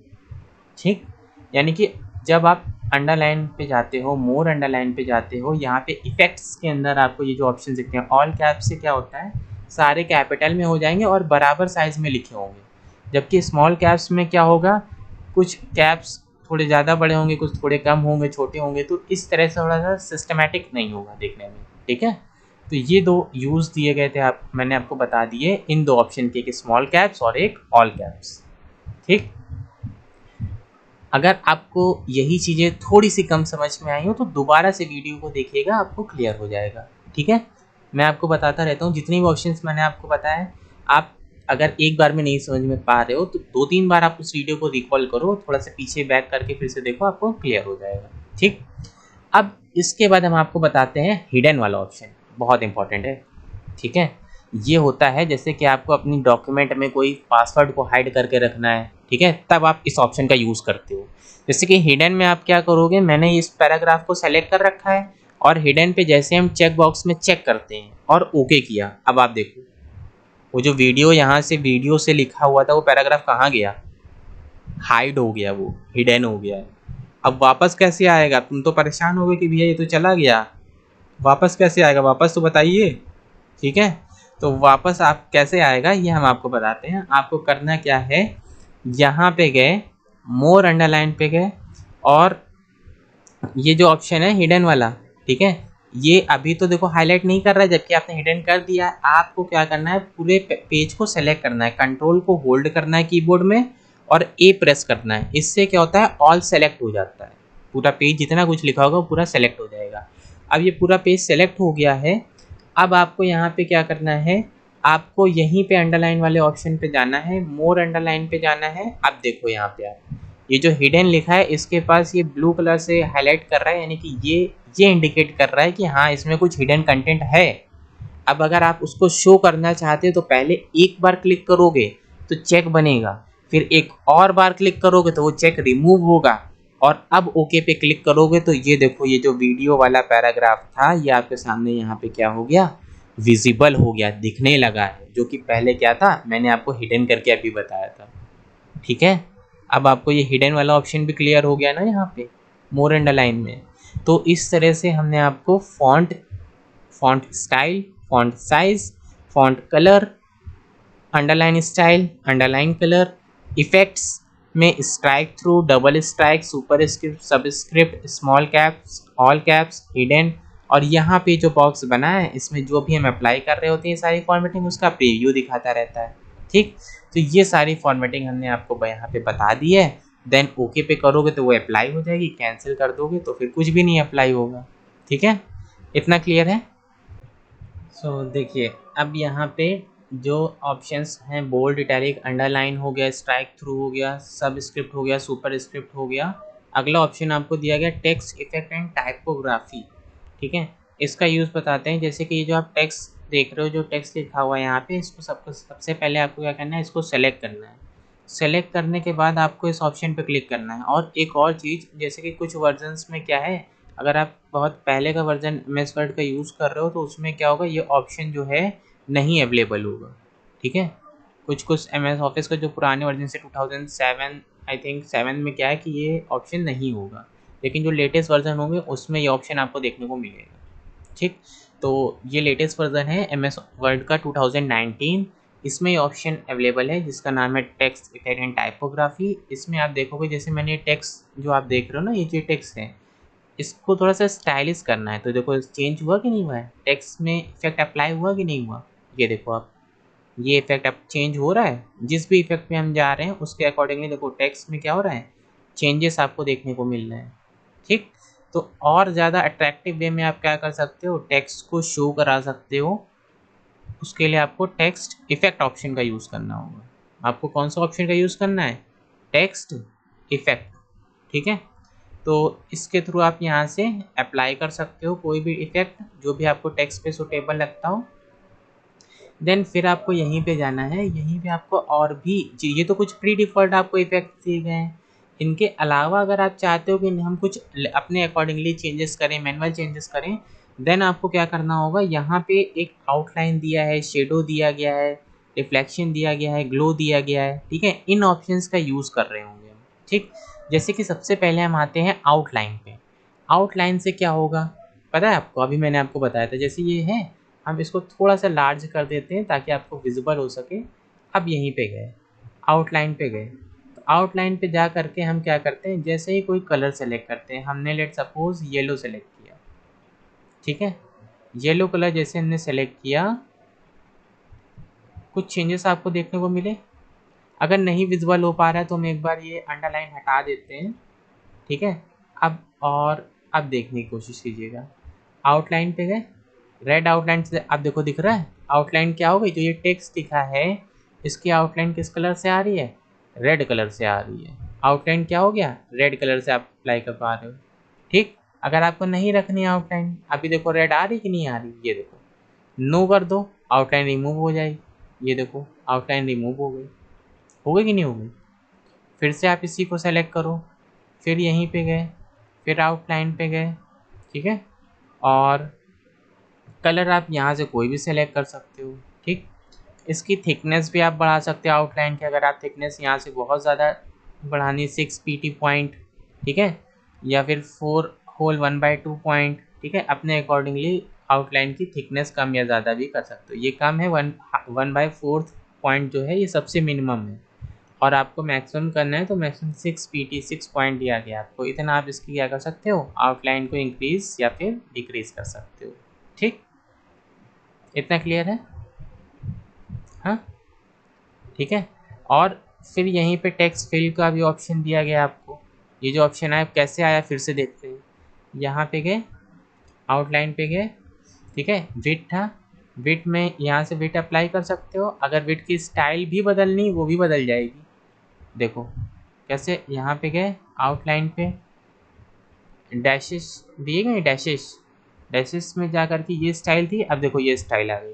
S1: ठीक। यानी कि जब आप अंडरलाइन पे जाते हो, मोर अंडरलाइन पे जाते हो, यहाँ पे इफेक्ट्स के अंदर आपको ये जो ऑप्शन दिखते हैं ऑल कैप्स से क्या होता है, सारे कैपिटल में हो जाएंगे और बराबर साइज में लिखे होंगे। जबकि स्मॉल कैप्स में क्या होगा, कुछ कैप्स थोड़े ज़्यादा बड़े होंगे, कुछ थोड़े कम होंगे, छोटे होंगे, तो इस तरह से थोड़ा सा सिस्टमेटिक नहीं होगा देखने में, ठीक है। तो ये दो यूज़ दिए गए थे, मैंने आपको बता दिए इन दो ऑप्शन के, एक स्मॉल कैप्स और एक ऑल कैप्स, ठीक। अगर आपको यही चीज़ें थोड़ी सी कम समझ में आई हो तो दोबारा से वीडियो को देखिएगा, आपको क्लियर हो जाएगा, ठीक है। मैं आपको बताता रहता हूँ जितनी भी ऑप्शंस मैंने आपको बताया, आप अगर एक बार में नहीं समझ में पा रहे हो तो 2-3 बार आप उस वीडियो को रिकॉल करो, थोड़ा सा पीछे बैक करके फिर से देखो, आपको क्लियर हो जाएगा, ठीक। अब इसके बाद हम आपको बताते हैं हिडन वाला ऑप्शन, बहुत इंपॉर्टेंट है, ठीक है। ये होता है जैसे कि आपको अपनी डॉक्यूमेंट में कोई पासवर्ड को हाइड करके रखना है, ठीक है, तब आप इस ऑप्शन का यूज़ करते हो। जैसे कि हिडन में आप क्या करोगे, मैंने इस पैराग्राफ को सेलेक्ट कर रखा है और हिडन पे जैसे हम चेक बॉक्स में चेक करते हैं और ओके किया, अब आप देखो वो जो वीडियो यहाँ से वीडियो से लिखा हुआ था वो पैराग्राफ कहाँ गया, हाइड हो गया, वो हिडन हो गया है। अब वापस कैसे आएगा, तुम तो परेशान हो गए कि भैया ये तो चला गया, वापस कैसे आएगा, वापस तो बताइए, ठीक है। तो वापस आप कैसे आएगा ये हम आपको बताते हैं। आपको करना क्या है, यहाँ पे गए, मोर अंडरलाइन पे गए और ये जो ऑप्शन है हिडन वाला, ठीक है, ये अभी तो देखो हाईलाइट नहीं कर रहा है, जबकि आपने हिडन कर दिया है। आपको क्या करना है, पूरे पेज को सेलेक्ट करना है, कंट्रोल को होल्ड करना है कीबोर्ड में और ए प्रेस करना है। इससे क्या होता है, ऑल सेलेक्ट हो जाता है, पूरा पेज जितना कुछ लिखा होगा पूरा सेलेक्ट हो जाएगा। अब ये पूरा पेज सेलेक्ट हो गया है। अब आपको यहाँ पे क्या करना है, आपको यहीं पे अंडरलाइन वाले ऑप्शन पे जाना है, मोर अंडरलाइन पे जाना है। अब देखो यहाँ पे आप ये जो हिडन लिखा है इसके पास ये ब्लू कलर से हाईलाइट कर रहा है, यानी कि ये इंडिकेट कर रहा है कि हाँ इसमें कुछ हिडन कंटेंट है। अब अगर आप उसको शो करना चाहते हो तो पहले एक बार क्लिक करोगे तो चेक बनेगा, फिर एक और बार क्लिक करोगे तो वो चेक रिमूव होगा, और अब ओके पे क्लिक करोगे तो ये देखो ये जो वीडियो वाला पैराग्राफ था ये आपके सामने यहाँ पे क्या हो गया, विजिबल हो गया, दिखने लगा है, जो कि पहले क्या था मैंने आपको हिडन करके अभी बताया था, ठीक है। अब आपको ये हिडन वाला ऑप्शन भी क्लियर हो गया ना यहाँ पे मोर अंडरलाइन में। तो इस तरह से हमने आपको font, font style, font size, font colour, underline style, underline colour, effects में strikethrough, double strike, superscript, subscript, small caps, all caps, hidden, और यहाँ पे जो बॉक्स बना है इसमें जो भी हम अप्लाई कर रहे होते हैं सारी फॉर्मेटिंग उसका प्रीव्यू दिखाता रहता है, ठीक। तो ये सारी फॉर्मेटिंग हमने आपको यहाँ पे बता दी है। देन ओके पे करोगे तो वो अप्लाई हो जाएगी, कैंसिल कर दोगे तो फिर कुछ भी नहीं अप्लाई होगा, ठीक है। इतना क्लियर है। सो देखिए अब यहाँ पे जो ऑप्शंस हैं, बोल्ड, इटैलिक, अंडरलाइन हो गया, स्ट्राइक थ्रू हो गया, सब स्क्रिप्ट हो गया, सुपर स्क्रिप्ट हो गया। अगला ऑप्शन आपको दिया गया टेक्स्ट इफेक्ट एंड टाइपोग्राफी, ठीक है। इसका यूज़ बताते हैं। जैसे कि ये जो आप टेक्स्ट देख रहे हो, जो टेक्स्ट लिखा हुआ है यहाँ पे, इसको सबसे पहले आपको क्या करना है, इसको सेलेक्ट करना है। सेलेक्ट करने के बाद आपको इस ऑप्शन पे क्लिक करना है। और एक और चीज़, जैसे कि कुछ वर्जन्स में क्या है, अगर आप बहुत पहले का वर्जन MS वर्ड का यूज़ कर रहे हो तो उसमें क्या होगा, ये ऑप्शन जो है नहीं अवेलेबल होगा, ठीक है। कुछ कुछ MS ऑफिस का जो पुराने वर्जन से 2007 आई थिंक 7 में क्या है कि ये ऑप्शन नहीं होगा, लेकिन जो लेटेस्ट वर्जन होंगे उसमें ये ऑप्शन आपको देखने को मिलेगा, ठीक। तो ये लेटेस्ट वर्जन है MS वर्ड का 2019, इसमें ये ऑप्शन अवेलेबल है जिसका नाम है टेक्स्ट इफेक्ट एंड टाइपोग्राफी। इसमें आप देखोगे जैसे मैंने टेक्स्ट जो आप देख रहे हो ना, ये जो टेक्स्ट है इसको थोड़ा सा स्टाइलिश करना है, तो देखो चेंज हुआ कि नहीं हुआ है, टेक्स्ट में इफेक्ट अप्लाई हुआ कि नहीं हुआ, ये देखो आप, ये इफेक्ट अब चेंज हो रहा है। जिस भी इफेक्ट पे हम जा रहे हैं उसके अकॉर्डिंगली देखो टेक्स्ट में क्या हो रहा है, चेंजेस आपको देखने को मिल रहे हैं, ठीक। तो और ज़्यादा अट्रैक्टिव वे में आप क्या कर सकते हो, टेक्स्ट को शो करा सकते हो। उसके लिए आपको टेक्स्ट इफेक्ट ऑप्शन का यूज़ करना होगा। आपको कौन सा ऑप्शन का यूज़ करना है, टेक्स्ट इफेक्ट, ठीक है। तो इसके थ्रू आप यहाँ से अप्लाई कर सकते हो कोई भी इफेक्ट जो भी आपको टेक्स्ट पे सुटेबल लगता हो। देन फिर आपको यहीं पे जाना है, यहीं पे आपको और भी ये तो कुछ प्री डिफ़ॉल्ट आपको इफेक्ट दिए गए हैं। इनके अलावा अगर आप चाहते हो कि हम कुछ अपने अकॉर्डिंगली चेंजेस करें, मैनुअल चेंजेस करें, देन आपको क्या करना होगा, यहाँ पे एक आउटलाइन दिया है, शेडो दिया गया है, रिफ्लेक्शन दिया गया है, ग्लो दिया गया है, ठीक है। इन ऑप्शंस का यूज़ कर रहे होंगे हम, ठीक। जैसे कि सबसे पहले हम आते हैं आउटलाइन पे। आउटलाइन से क्या होगा पता है आपको, अभी मैंने आपको बताया था। जैसे ये है, हम इसको थोड़ा सा लार्ज कर देते हैं ताकि आपको विजिबल हो सके। अब यहीं पे गए, आउटलाइन पे गए, तो आउटलाइन पे जा करके हम क्या करते हैं, जैसे ही कोई कलर सेलेक्ट करते हैं, हमने लेट सपोज येलो सेलेक्ट किया, ठीक है। येलो कलर जैसे हमने सेलेक्ट किया, कुछ चेंजेस आपको देखने को मिले। अगर नहीं विजिबल हो पा रहा है तो हम एक बार ये अंडरलाइन हटा देते हैं, ठीक है। अब देखने की कोशिश कीजिएगा। आउटलाइन पे गए, रेड आउटलाइन से आप देखो दिख रहा है आउटलाइन क्या हो गई, जो ये टेक्स्ट दिखा है इसकी आउटलाइन किस कलर से आ रही है, रेड कलर से आ रही है। आउटलाइन क्या हो गया, रेड कलर से आप अप्लाई कर पा रहे हो, ठीक। अगर आपको नहीं रखनी आउटलाइन, अभी देखो रेड आ रही कि नहीं आ रही, ये देखो, नो कर दो, आउटलाइन रिमूव हो जाएगी। ये देखो आउटलाइन रिमूव हो गई कि नहीं हो गई। फिर से आप इसी को सेलेक्ट करो, फिर यहीं पे गए, फिर आउटलाइन पे गए, ठीक है। और कलर आप यहाँ से कोई भी सेलेक्ट कर सकते हो, ठीक। इसकी थिकनेस भी आप बढ़ा सकते हो आउटलाइन की। अगर आप थिकनेस यहाँ से बहुत ज़्यादा बढ़ानी 6 pt पॉइंट, ठीक है, या फिर 4 होल 1/2 पॉइंट, ठीक है, अपने अकॉर्डिंगली आउटलाइन की थिकनेस कम या ज़्यादा भी कर सकते हो। ये कम है, 1/4 पॉइंट जो है ये सबसे मिनिमम है, और आपको मैक्सिमम करना है तो मैक्सिमम 6 pt 6 पॉइंट दिया गया आपको। इतना आप इसकी क्या कर सकते हो, आउटलाइन को इंक्रीज या फिर डिक्रीज कर सकते हो, ठीक। इतना क्लियर है, हाँ, ठीक है। और फिर यहीं पे टेक्स्ट फिल का भी ऑप्शन दिया गया आपको। ये जो ऑप्शन आया कैसे आया फिर से देखते हैं। यहाँ पे गए, आउटलाइन पे गए, ठीक है, विड्थ था, विड्थ में यहाँ से विड्थ अप्लाई कर सकते हो। अगर विड्थ की स्टाइल भी बदलनी वो भी बदल जाएगी। देखो कैसे, यहाँ पे गए आउटलाइन पे, डैशेस दिए गए, डैशेस, डैशेस में जा कर के ये स्टाइल थी, अब देखो ये स्टाइल आ गई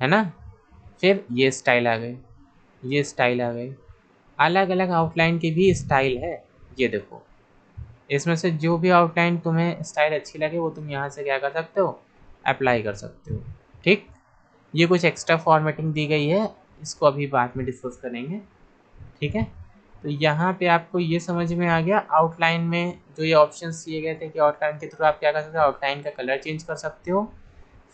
S1: है ना। फिर ये स्टाइल आ गई, ये स्टाइल आ गई। अलग अलग आउटलाइन की भी स्टाइल है, ये देखो। इसमें से जो भी आउटलाइन तुम्हें स्टाइल अच्छी लगे वो तुम यहाँ से क्या कर सकते हो, अप्लाई कर सकते हो, ठीक। ये कुछ एक्स्ट्रा फॉर्मेटिंग दी गई है, इसको अभी बाद में डिस्कस करेंगे, ठीक है। तो यहाँ पे आपको ये समझ में आ गया आउटलाइन में जो ये ऑप्शंस दिए गए थे कि आउटलाइन के थ्रू आप क्या कर सकते हो, आउटलाइन का कलर चेंज कर सकते हो।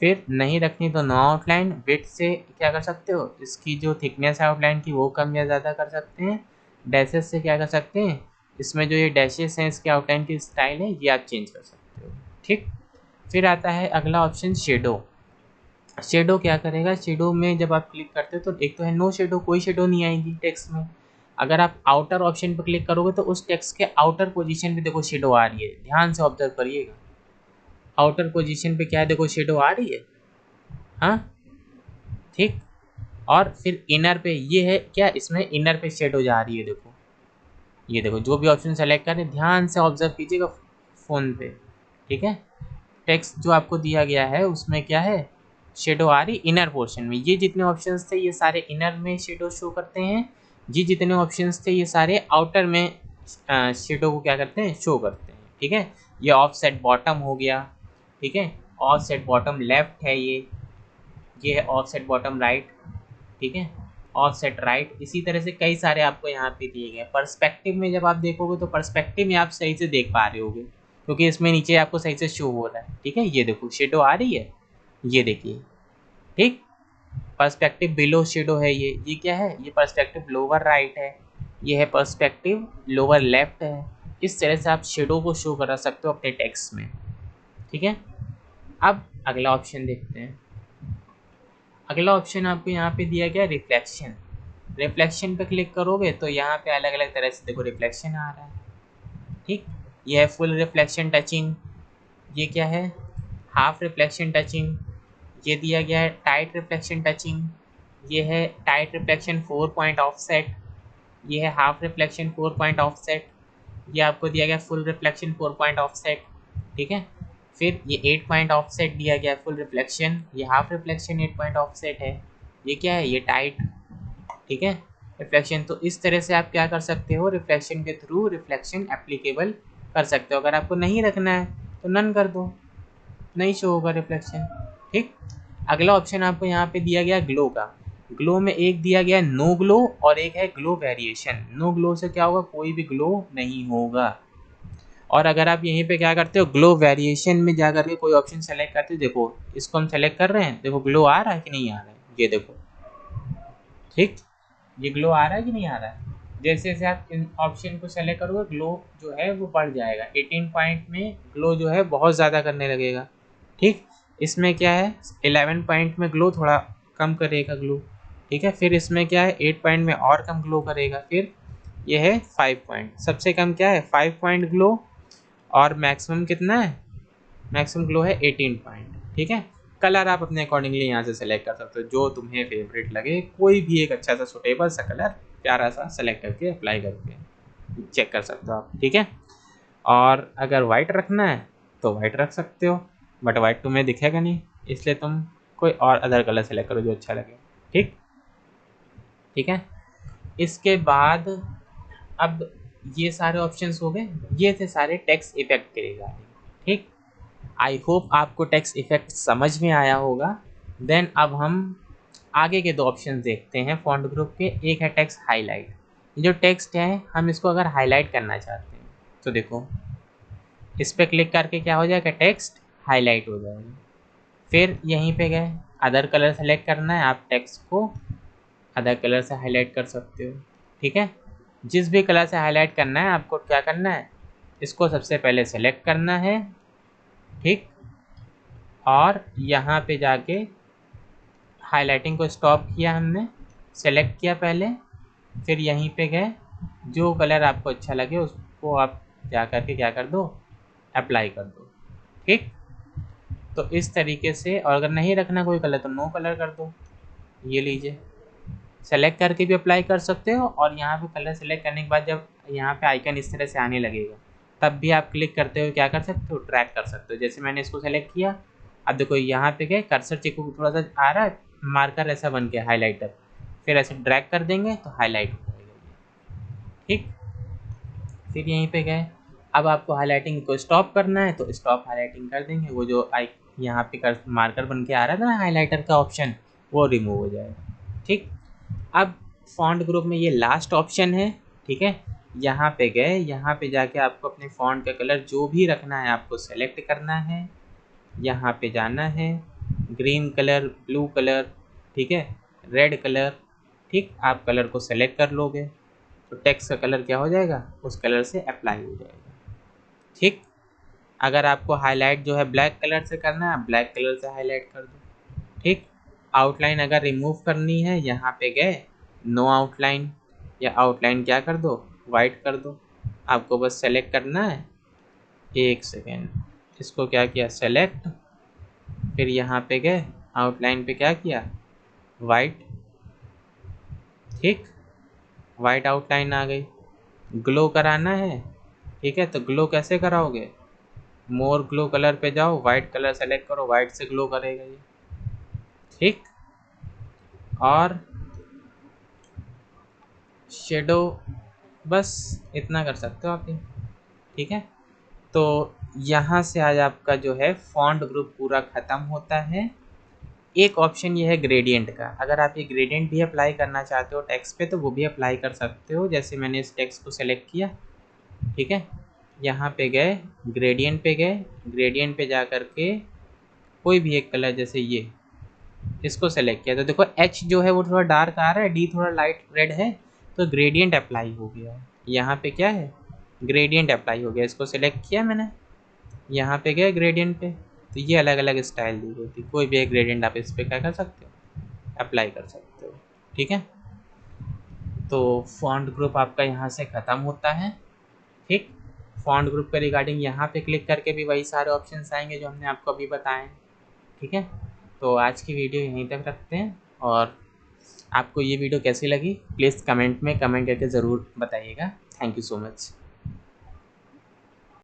S1: फिर नहीं रखनी तो नो आउटलाइन, विड्थ से क्या कर सकते हो, इसकी जो थिकनेस है आउटलाइन की वो कम या ज़्यादा कर सकते हैं। डैशेस से क्या कर सकते हैं, इसमें जो ये डैशेस हैं इसके आउटलाइन की स्टाइल है ये आप चेंज कर सकते हो, ठीक। फिर आता है अगला ऑप्शन शेडो। शेडो क्या करेगा, शेडो में जब आप क्लिक करते हो तो एक तो है नो शेडो, कोई शेडो नहीं आएगी टेक्स्ट में। अगर आप आउटर ऑप्शन पर क्लिक करोगे तो उस टेक्स्ट के आउटर पोजीशन पे देखो शेडो आ रही है, ध्यान से ऑब्जर्व करिएगा। आउटर पोजीशन पे क्या है, देखो शेडो आ रही है, हाँ, ठीक। और फिर इनर पे ये है क्या, इसमें इनर पे शेडो जा रही है, देखो ये देखो। जो भी ऑप्शन सेलेक्ट करें ध्यान से ऑब्जर्व कीजिएगा फ़ोन पे, ठीक है। टेक्स्ट जो आपको दिया गया है उसमें क्या है, शेडो आ रही इनर पोर्शन में। ये जितने ऑप्शंस थे ये सारे इनर में शेडो शो करते हैं, ये जितने ऑप्शंस थे ये सारे आउटर में शेडो को क्या करते हैं, शो करते हैं, ठीक है। ये ऑफ सेट बॉटम हो गया, ठीक है, ऑफ सेट बॉटम लेफ्ट है, ये है ऑफ सेट बॉटम राइट, ठीक है, ऑफ सेट राइट। इसी तरह से कई सारे आपको यहाँ पे दिए गए। पर्सपेक्टिव में जब आप देखोगे तो पर्सपेक्टिव में आप सही से देख पा रहे होगे क्योंकि इसमें नीचे आपको सही से शो हो रहा है, ठीक है। ये देखो शेडो आ रही है, ये देखिए, ठीक। पर्सपेक्टिव बिलो शेडो है, ये क्या है, ये पर्सपेक्टिव लोअर राइट है, ये है पर्सपेक्टिव लोअर लेफ्ट है। इस तरह से आप शेडो को शो करा सकते हो अपने टेक्स्ट में, ठीक है। अब अगला ऑप्शन देखते हैं। अगला ऑप्शन आपको यहाँ पे दिया गया रिफ्लेक्शन। रिफ्लेक्शन पे क्लिक करोगे तो यहाँ पे अलग अलग तरह से देखो रिफ्लेक्शन आ रहा है, ठीक। ये है फुल रिफ्लेक्शन टचिंग, ये क्या है हाफ रिफ्लेक्शन टचिंग, ये दिया गया है टाइट रिफ्लेक्शन टचिंग, ये है टाइट रिफ्लेक्शन 4 पॉइंट ऑफसेट, ये है हाफ रिफ्लेक्शन 4 पॉइंट ऑफसेट, ये आपको दिया गया फुल रिफ्लेक्शन 4 पॉइंट ऑफसेट, ठीक है। फिर ये 8 पॉइंट ऑफसेट दिया गया फुल रिफ्लेक्शन, ये हाफ रिफ्लेक्शन 8 पॉइंट ऑफसेट है, ये क्या है ये टाइट, ठीक है रिफ्लेक्शन। तो इस तरह से आप क्या कर सकते हो, रिफ्लेक्शन के थ्रू रिफ्लेक्शन एप्लीकेबल कर सकते हो। अगर आपको नहीं रखना है तो नन कर दो, नहीं शो होगा रिफ्लेक्शन, ठीक। अगला ऑप्शन आपको यहाँ पे दिया गया ग्लो का। ग्लो में एक दिया गया नो ग्लो और एक है ग्लो वेरिएशन। नो ग्लो से क्या होगा, कोई भी ग्लो नहीं होगा। और अगर आप यहीं पे क्या करते हो, ग्लो वेरिएशन में जा करके कोई ऑप्शन सेलेक्ट करते हो, देखो इसको हम सेलेक्ट कर रहे हैं, देखो ग्लो आ रहा है कि नहीं आ रहा है, ये देखो, ठीक, ये ग्लो आ रहा है कि नहीं आ रहा है। जैसे जैसे आप इन ऑप्शन को सेलेक्ट करोगे ग्लो जो है वो बढ़ जाएगा। 18 पॉइंट में ग्लो जो है बहुत ज़्यादा करने लगेगा, ठीक। इसमें क्या है 11 पॉइंट में ग्लो थोड़ा कम करेगा ग्लो, ठीक है। फिर इसमें क्या है 8 पॉइंट में और कम ग्लो करेगा। फिर ये है 5 पॉइंट, सबसे कम क्या है 5 पॉइंट ग्लो, और मैक्सिमम कितना है, मैक्सिमम ग्लो है 18 पॉइंट, ठीक है। कलर आप अपने अकॉर्डिंगली यहाँ से सेलेक्ट कर सकते हो, जो तुम्हें फेवरेट लगे, कोई भी एक अच्छा सा सुटेबल सा कलर प्यारा सा सेलेक्ट करके अप्लाई करके चेक कर सकते हो आप, ठीक है। और अगर वाइट रखना है तो वाइट रख सकते हो, बट वाइट तुम्हें दिखेगा नहीं, इसलिए तुम कोई और अदर कलर सेलेक्ट करो जो अच्छा लगे, ठीक, ठीक है। इसके बाद अब ये सारे ऑप्शंस हो गए, ये थे सारे टेक्स्ट इफेक्ट के रिगार्डिंग, ठीक। आई होप आपको टेक्स्ट इफेक्ट समझ में आया होगा। देन अब हम आगे के दो ऑप्शन देखते हैं फॉन्ट ग्रुप के। एक है टेक्स्ट हाईलाइट, जो टेक्स्ट है हम इसको अगर हाईलाइट करना चाहते हैं तो देखो इस पर क्लिक करके क्या हो जाएगा, टेक्स्ट हाईलाइट हो जाएगा। फिर यहीं पे गए अदर कलर सेलेक्ट करना है, आप टेक्स्ट को अदर कलर से हाईलाइट कर सकते हो, ठीक है। जिस भी कलर से हाईलाइट करना है आपको क्या करना है, इसको सबसे पहले सेलेक्ट करना है, ठीक। और यहाँ पे जाके हाइलाइटिंग को स्टॉप किया हमने, सेलेक्ट किया पहले, फिर यहीं पे गए जो कलर आपको अच्छा लगे उसको आप जा करके क्या कर दो, अप्लाई कर दो, ठीक। तो इस तरीके से, और अगर नहीं रखना कोई कलर तो नो कलर कर दो, ये लीजिए, सेलेक्ट करके भी अप्लाई कर सकते हो। और यहाँ पे कलर सेलेक्ट करने के बाद जब यहाँ पे आइकन इस तरह से आने लगेगा तब भी आप क्लिक करते हुए क्या कर सकते हो, ट्रैक कर सकते हो। जैसे मैंने इसको सेलेक्ट किया, अब देखो यहाँ पे गए कर्सर चिको थोड़ा सा आ रहा है, मार्कर ऐसा बन के हाईलाइटर, फिर ऐसे ड्रैग कर देंगे तो हाईलाइट हो जाएगा, ठीक। फिर यहीं पे गए, अब आपको हाईलाइटिंग को स्टॉप करना है तो स्टॉप हाईलाइटिंग कर देंगे, वो जो आई यहाँ पे मार्कर बन के आ रहा था ना हाईलाइटर का ऑप्शन, वो रिमूव हो जाएगा, ठीक। अब फॉन्ट ग्रुप में ये लास्ट ऑप्शन है, ठीक है। यहाँ पे गए, यहाँ पे जाके आपको अपने फॉन्ट का कलर जो भी रखना है आपको सेलेक्ट करना है, यहाँ पे जाना है, ग्रीन कलर, ब्लू कलर, ठीक है, रेड कलर, ठीक। आप कलर को सेलेक्ट कर लोगे तो टेक्स्ट का कलर क्या हो जाएगा, उस कलर से अप्लाई हो जाएगा, ठीक। अगर आपको हाईलाइट जो है ब्लैक कलर से करना है, ब्लैक कलर से हाईलाइट कर दो, ठीक। आउटलाइन अगर रिमूव करनी है, यहाँ पे गए नो आउटलाइन, या आउटलाइन क्या कर दो, वाइट कर दो। आपको बस सेलेक्ट करना है, एक सेकेंड, इसको क्या किया सेलेक्ट, फिर यहाँ पे गए आउटलाइन पे क्या किया, वाइट, ठीक, वाइट आउटलाइन आ गई। ग्लो कराना है, ठीक है, तो ग्लो कैसे कराओगे, मोर ग्लो कलर पे जाओ, वाइट कलर सेलेक्ट करो, वाइट से ग्लो करेगा ये, ठीक। और शेडो बस इतना कर सकते हो आप ये, ठीक है। तो यहाँ से आज आपका जो है फॉन्ट ग्रुप पूरा ख़त्म होता है। एक ऑप्शन ये है ग्रेडियंट का, अगर आप ये ग्रेडियंट भी अप्लाई करना चाहते हो टेक्स्ट पे तो वो भी अप्लाई कर सकते हो। जैसे मैंने इस टेक्स्ट को सेलेक्ट किया, ठीक है, यहाँ पे गए ग्रेडियंट पे गए, ग्रेडियंट पे जा कर के कोई भी एक कलर जैसे ये इसको सेलेक्ट किया तो देखो एच जो है वो थोड़ा डार्क आ रहा है, डी थोड़ा लाइट रेड है, तो ग्रेडियंट अप्लाई हो गया है। यहाँ पे क्या है, ग्रेडियंट अप्लाई हो गया, इसको सेलेक्ट किया मैंने, यहाँ पे गया ग्रेडियंट पे, तो ये अलग अलग स्टाइल दी गई थी, कोई भी एक ग्रेडियंट आप इस पर क्या कर सकते हो, अप्लाई कर सकते हो, ठीक है। तो फॉन्ट ग्रुप आपका यहाँ से ख़त्म होता है, ठीक। फॉन्ट ग्रुप के रिगार्डिंग यहाँ पे क्लिक करके भी वही सारे ऑप्शंस आएंगे जो हमने आपको अभी बताए। ठीक है, तो आज की वीडियो यहीं तक रखते हैं, और आपको ये वीडियो कैसी लगी प्लीज़ कमेंट में कमेंट करके ज़रूर बताइएगा। Thank you so much.